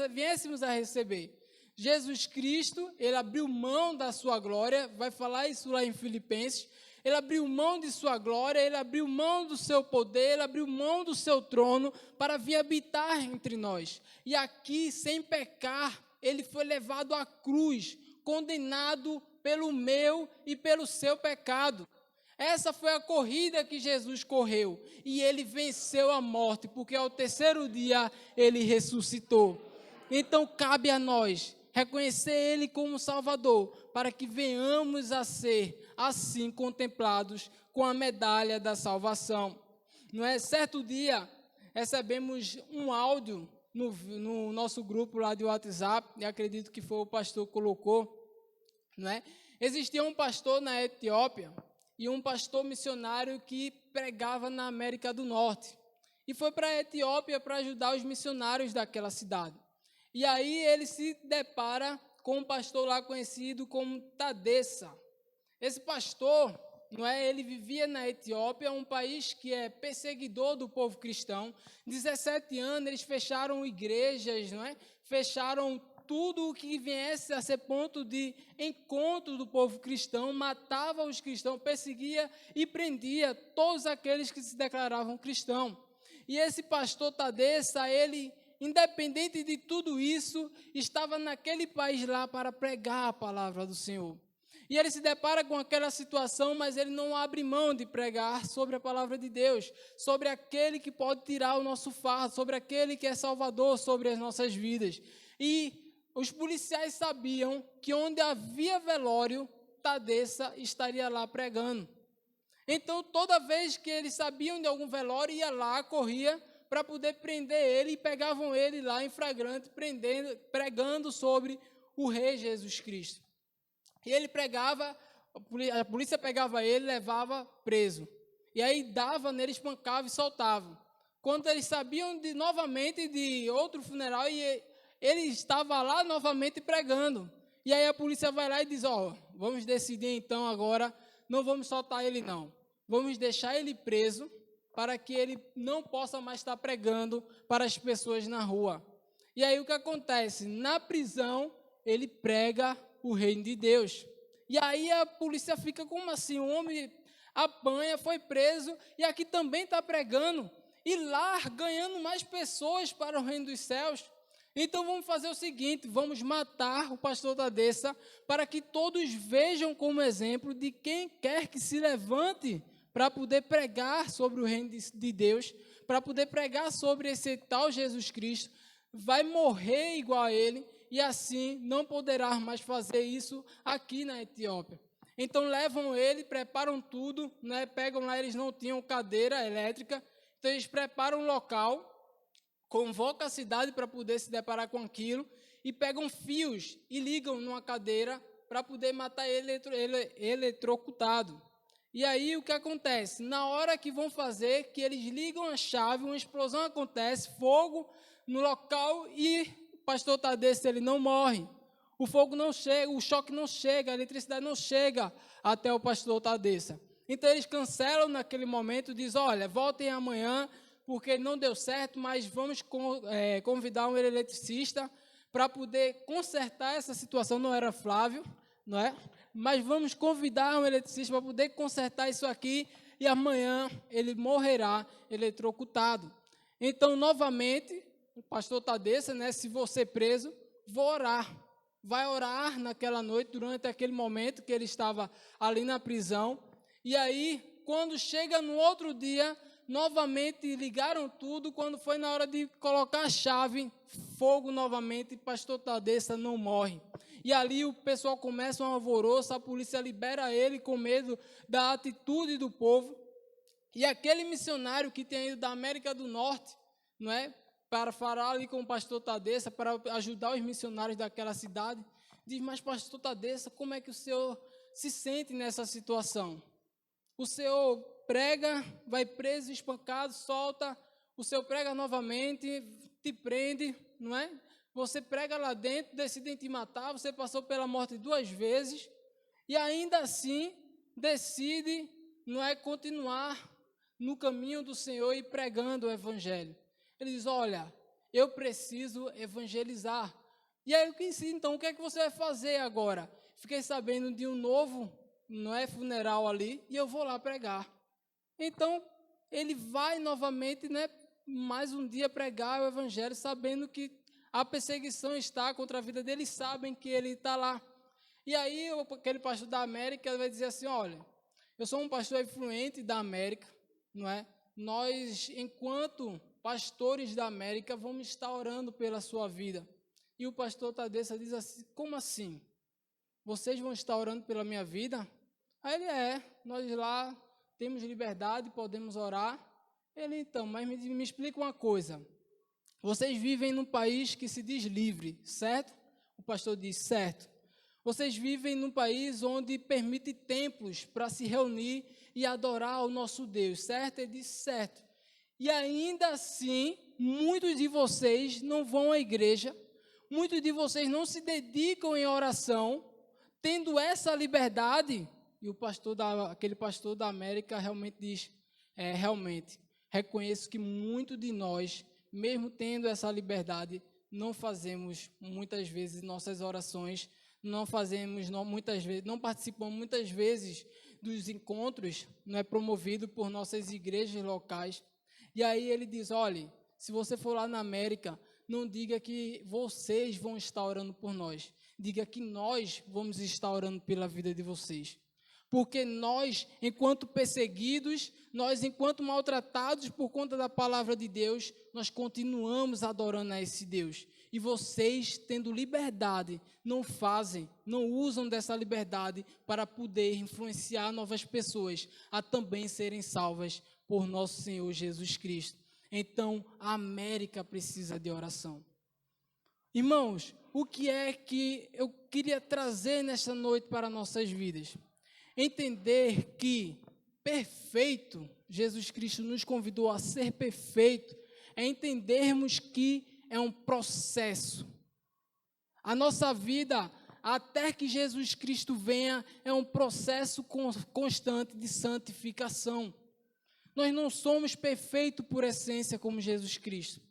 viéssemos a receber. Jesus Cristo, Ele abriu mão da sua glória, vai falar isso lá em Filipenses. Ele abriu mão de sua glória, Ele abriu mão do seu poder, Ele abriu mão do seu trono para vir habitar entre nós. E aqui, sem pecar, Ele foi levado à cruz, condenado pelo meu e pelo seu pecado. Essa foi a corrida que Jesus correu. E Ele venceu a morte, porque ao terceiro dia Ele ressuscitou. Então cabe a nós reconhecer Ele como Salvador, para que venhamos a ser assim contemplados com a medalha da salvação. Certo dia, recebemos um áudio no nosso grupo lá de WhatsApp, e acredito que foi o pastor que colocou, Existia um pastor na Etiópia e um pastor missionário que pregava na América do Norte. E foi para a Etiópia para ajudar os missionários daquela cidade. E aí ele se depara com um pastor lá conhecido como Tadessa. Esse pastor, ele vivia na Etiópia, um país que é perseguidor do povo cristão. 17 anos eles fecharam igrejas, fecharam tudo o que viesse a ser ponto de encontro do povo cristão, matava os cristãos, perseguia e prendia todos aqueles que se declaravam cristãos. E esse pastor Tadessa, ele, independente de tudo isso, estava naquele país lá para pregar a palavra do Senhor. E ele se depara com aquela situação, mas ele não abre mão de pregar sobre a palavra de Deus, sobre aquele que pode tirar o nosso fardo, sobre aquele que é Salvador sobre as nossas vidas. E os policiais sabiam que onde havia velório, Tadessa estaria lá pregando. Então, toda vez que eles sabiam de algum velório, ia lá, corria para poder prender ele, e pegavam ele lá em flagrante, pregando sobre o Rei Jesus Cristo. E ele pregava, a polícia pegava ele, levava preso. E aí dava nele, espancava e soltava. Quando eles sabiam novamente de outro funeral, e ele estava lá novamente pregando. E aí a polícia vai lá e diz, vamos decidir então agora, não vamos soltar ele não. Vamos deixar ele preso para que ele não possa mais estar pregando para as pessoas na rua. E aí o que acontece? Na prisão, ele prega o reino de Deus. E aí a polícia fica, como assim? O homem apanha, foi preso e aqui também está pregando. E lá ganhando mais pessoas para o reino dos céus. Então vamos fazer o seguinte, vamos matar o pastor Tadessa para que todos vejam como exemplo de quem quer que se levante para poder pregar sobre o reino de Deus, para poder pregar sobre esse tal Jesus Cristo, vai morrer igual a ele, e assim não poderá mais fazer isso aqui na Etiópia. Então levam ele, preparam tudo, né? Pegam lá, eles não tinham cadeira elétrica, então eles preparam um local, convocam a cidade para poder se deparar com aquilo, e pegam fios e ligam numa cadeira para poder matar ele eletrocutado. E aí o que acontece? Na hora que vão fazer, que eles ligam a chave, uma explosão acontece, fogo no local e o pastor Tadeu, ele não morre. O fogo não chega, o choque não chega, a eletricidade não chega até o pastor Tadeu. Então eles cancelam naquele momento, dizem, olha, voltem amanhã, porque não deu certo, mas vamos convidar um eletricista para poder consertar essa situação. Não era Flávio, não é? Mas vamos convidar um eletricista para poder consertar isso aqui e amanhã ele morrerá eletrocutado. Então, novamente, o pastor Tadeu, né, se você preso, vou orar. Vai orar naquela noite, durante aquele momento que ele estava ali na prisão. E aí, quando chega no outro dia, novamente ligaram tudo. Quando foi na hora de colocar a chave, fogo novamente, pastor Tadeu não morre. E ali o pessoal começa um alvoroço, a polícia libera ele com medo da atitude do povo. E aquele missionário que tem ido da América do Norte, não é, para falar ali com o pastor Tadeu, para ajudar os missionários daquela cidade, diz, mas pastor Tadeu, como é que o senhor se sente nessa situação? O senhor prega, vai preso, espancado, solta, o senhor prega novamente, te prende, não é? Você prega lá dentro, decidem te matar, você passou pela morte 2 vezes, e ainda assim decide, não é, continuar no caminho do Senhor e pregando o Evangelho. Ele diz, olha, eu preciso evangelizar. E aí eu disse, então, o que é que você vai fazer agora? Fiquei sabendo de um novo, não é, funeral ali, e eu vou lá pregar. Então, ele vai novamente, né, mais um dia pregar o Evangelho, sabendo que a perseguição está contra a vida dele, eles sabem que ele está lá. E aí, aquele pastor da América vai dizer assim, olha, eu sou um pastor influente da América, não é? Nós, enquanto pastores da América, vamos estar orando pela sua vida. E o pastor Tadeu diz assim, como assim? Vocês vão estar orando pela minha vida? Aí ele, nós lá temos liberdade, podemos orar. Ele, então, mas me explica uma coisa. Vocês vivem num país que se diz livre, certo? O pastor diz, certo. Vocês vivem num país onde permite templos para se reunir e adorar o nosso Deus, certo? Ele diz, certo. E ainda assim, muitos de vocês não vão à igreja, muitos de vocês não se dedicam em oração, tendo essa liberdade. E aquele pastor da América realmente diz, realmente, reconheço que muito de nós, mesmo tendo essa liberdade, não fazemos muitas vezes nossas orações, não participamos muitas vezes dos encontros, não é promovido por nossas igrejas locais. E aí ele diz, olha, se você for lá na América, não diga que vocês vão estar orando por nós, diga que nós vamos estar orando pela vida de vocês. Porque nós, enquanto perseguidos, nós, enquanto maltratados por conta da palavra de Deus, nós continuamos adorando a esse Deus. E vocês, tendo liberdade, não usam dessa liberdade para poder influenciar novas pessoas a também serem salvas por nosso Senhor Jesus Cristo. Então, a América precisa de oração. Irmãos, o que é que eu queria trazer nesta noite para nossas vidas? Entender que perfeito, Jesus Cristo nos convidou a ser perfeito, é entendermos que é um processo. A nossa vida, até que Jesus Cristo venha, é um processo constante de santificação. Nós não somos perfeitos por essência como Jesus Cristo.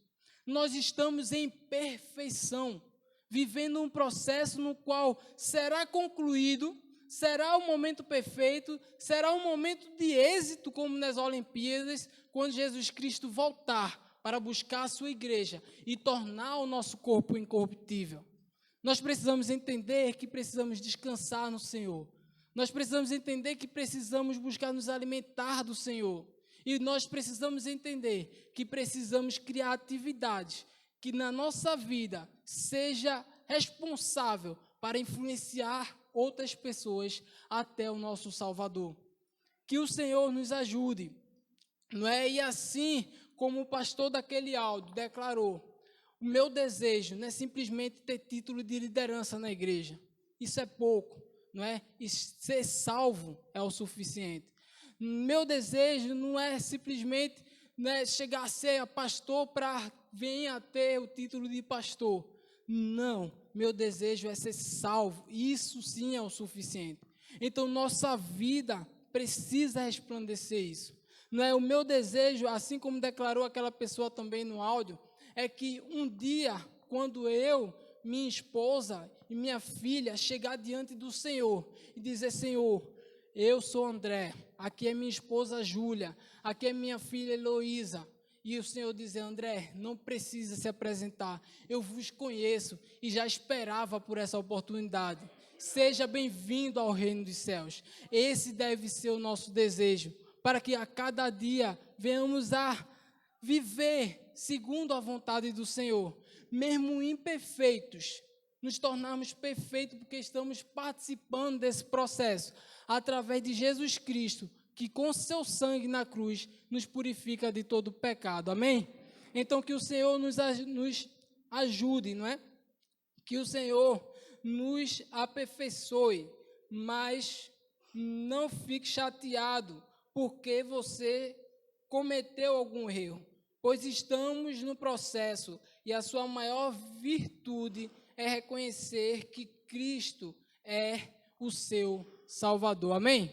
Nós estamos em perfeição, vivendo um processo no qual será concluído, será o momento perfeito, será um momento de êxito, como nas Olimpíadas, quando Jesus Cristo voltar para buscar a sua igreja e tornar o nosso corpo incorruptível. Nós precisamos entender que precisamos descansar no Senhor. Nós precisamos entender que precisamos buscar nos alimentar do Senhor. E nós precisamos entender que precisamos criar atividades que na nossa vida seja responsável para influenciar outras pessoas até o nosso Salvador. Que o Senhor nos ajude, não é? E assim como o pastor daquele áudio declarou, o meu desejo não é simplesmente ter título de liderança na igreja. Isso é pouco, não é? E ser salvo é o suficiente. Meu desejo não é simplesmente, né, chegar a ser pastor para vir a ter o título de pastor. Não, meu desejo é ser salvo. Isso sim é o suficiente. Então, nossa vida precisa resplandecer isso. Não é? O meu desejo, assim como declarou aquela pessoa também no áudio, é que um dia, quando eu, minha esposa e minha filha chegar diante do Senhor e dizer: Senhor, eu sou André, aqui é minha esposa Júlia, aqui é minha filha Heloísa. E o Senhor dizer: André, não precisa se apresentar, eu vos conheço e já esperava por essa oportunidade. Seja bem-vindo ao reino dos céus. Esse deve ser o nosso desejo, para que a cada dia venhamos a viver segundo a vontade do Senhor. Mesmo imperfeitos, nos tornarmos perfeitos porque estamos participando desse processo, através de Jesus Cristo, que com seu sangue na cruz nos purifica de todo pecado. Amém? Então que o Senhor nos ajude, não é? Que o Senhor nos aperfeiçoe, mas não fique chateado porque você cometeu algum erro, pois estamos no processo e a sua maior virtude é reconhecer que Cristo é o seu Salvador. Amém?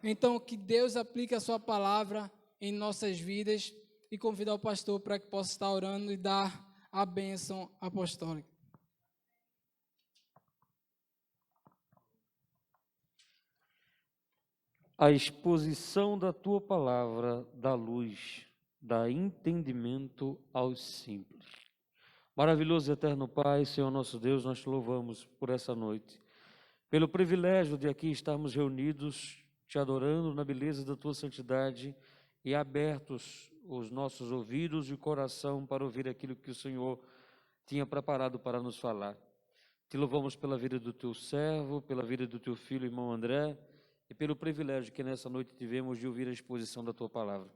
Então, que Deus aplique a sua palavra em nossas vidas e convidar o pastor para que possa estar orando e dar a bênção apostólica. A exposição da tua palavra dá luz, dá entendimento aos simples. Maravilhoso e eterno Pai, Senhor nosso Deus, nós te louvamos por essa noite, pelo privilégio de aqui estarmos reunidos, te adorando na beleza da tua santidade e abertos os nossos ouvidos e o coração para ouvir aquilo que o Senhor tinha preparado para nos falar. Te louvamos pela vida do teu servo, pela vida do teu filho, irmão André, e pelo privilégio que nessa noite tivemos de ouvir a exposição da tua palavra.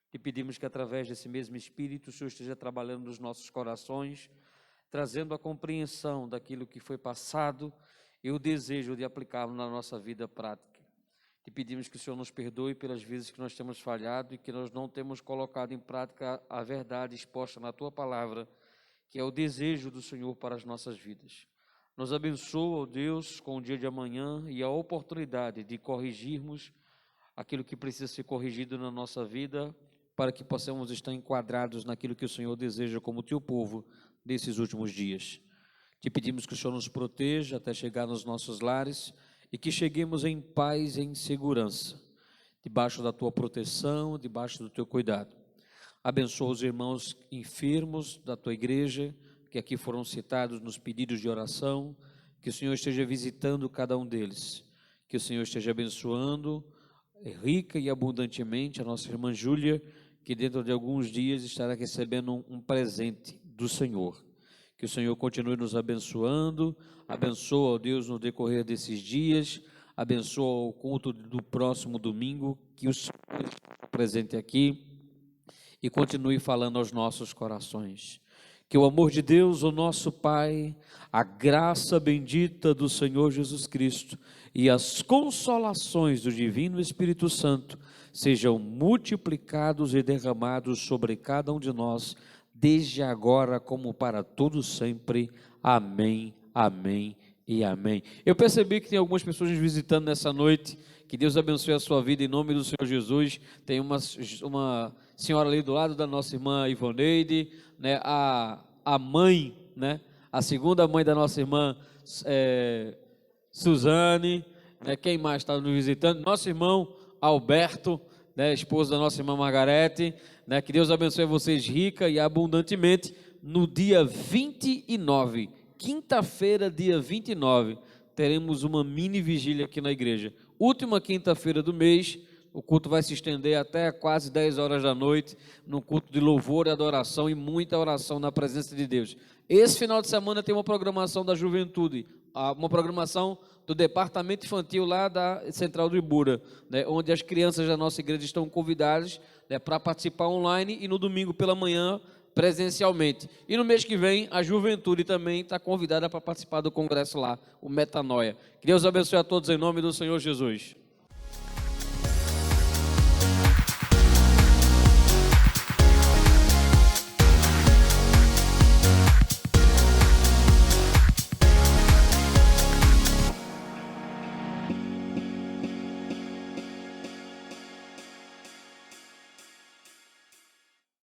Te pedimos que através desse mesmo Espírito o Senhor esteja trabalhando nos nossos corações, trazendo a compreensão daquilo que foi passado e o desejo de aplicá-lo na nossa vida prática. Te pedimos que o Senhor nos perdoe pelas vezes que nós temos falhado e que nós não temos colocado em prática a verdade exposta na tua palavra, que é o desejo do Senhor para as nossas vidas. Nos abençoa, ó Deus, com o dia de amanhã e a oportunidade de corrigirmos aquilo que precisa ser corrigido na nossa vida, para que possamos estar enquadrados naquilo que o Senhor deseja como teu povo nesses últimos dias. Te pedimos que o Senhor nos proteja até chegar nos nossos lares e que cheguemos em paz e em segurança, debaixo da tua proteção, debaixo do teu cuidado. Abençoa os irmãos enfermos da tua igreja, que aqui foram citados nos pedidos de oração, que o Senhor esteja visitando cada um deles, que o Senhor esteja abençoando rica e abundantemente a nossa irmã Júlia, que dentro de alguns dias estará recebendo um presente do Senhor. Que o Senhor continue nos abençoando, abençoa, ó Deus, no decorrer desses dias, abençoa o culto do próximo domingo, que o Senhor esteja presente aqui e continue falando aos nossos corações. Que o amor de Deus, o nosso Pai, a graça bendita do Senhor Jesus Cristo e as consolações do Divino Espírito Santo sejam multiplicados e derramados sobre cada um de nós, desde agora como para todos sempre. Amém, amém e amém. Eu percebi que tem algumas pessoas nos visitando nessa noite. Que Deus abençoe a sua vida em nome do Senhor Jesus. Tem uma senhora ali do lado da nossa irmã Ivoneide, né? A mãe, né? A segunda mãe da nossa irmã Suzane, né? Quem mais está nos visitando? Nosso irmão Alberto, né? Esposo da nossa irmã Margarete, né? Que Deus abençoe vocês rica e abundantemente. No dia 29, quinta-feira, dia 29, teremos uma mini vigília aqui na igreja. Última quinta-feira do mês, O culto vai se estender até quase 10 horas da noite, no culto de louvor e adoração e muita oração na presença de Deus. Esse final de semana tem uma programação da juventude, uma programação do departamento infantil lá da Central do Ibura, né, onde as crianças da nossa igreja estão convidadas, né, para participar online e no domingo pela manhã presencialmente. E no mês que vem a juventude também está convidada para participar do congresso lá, o Metanoia. Que Deus abençoe a todos em nome do Senhor Jesus.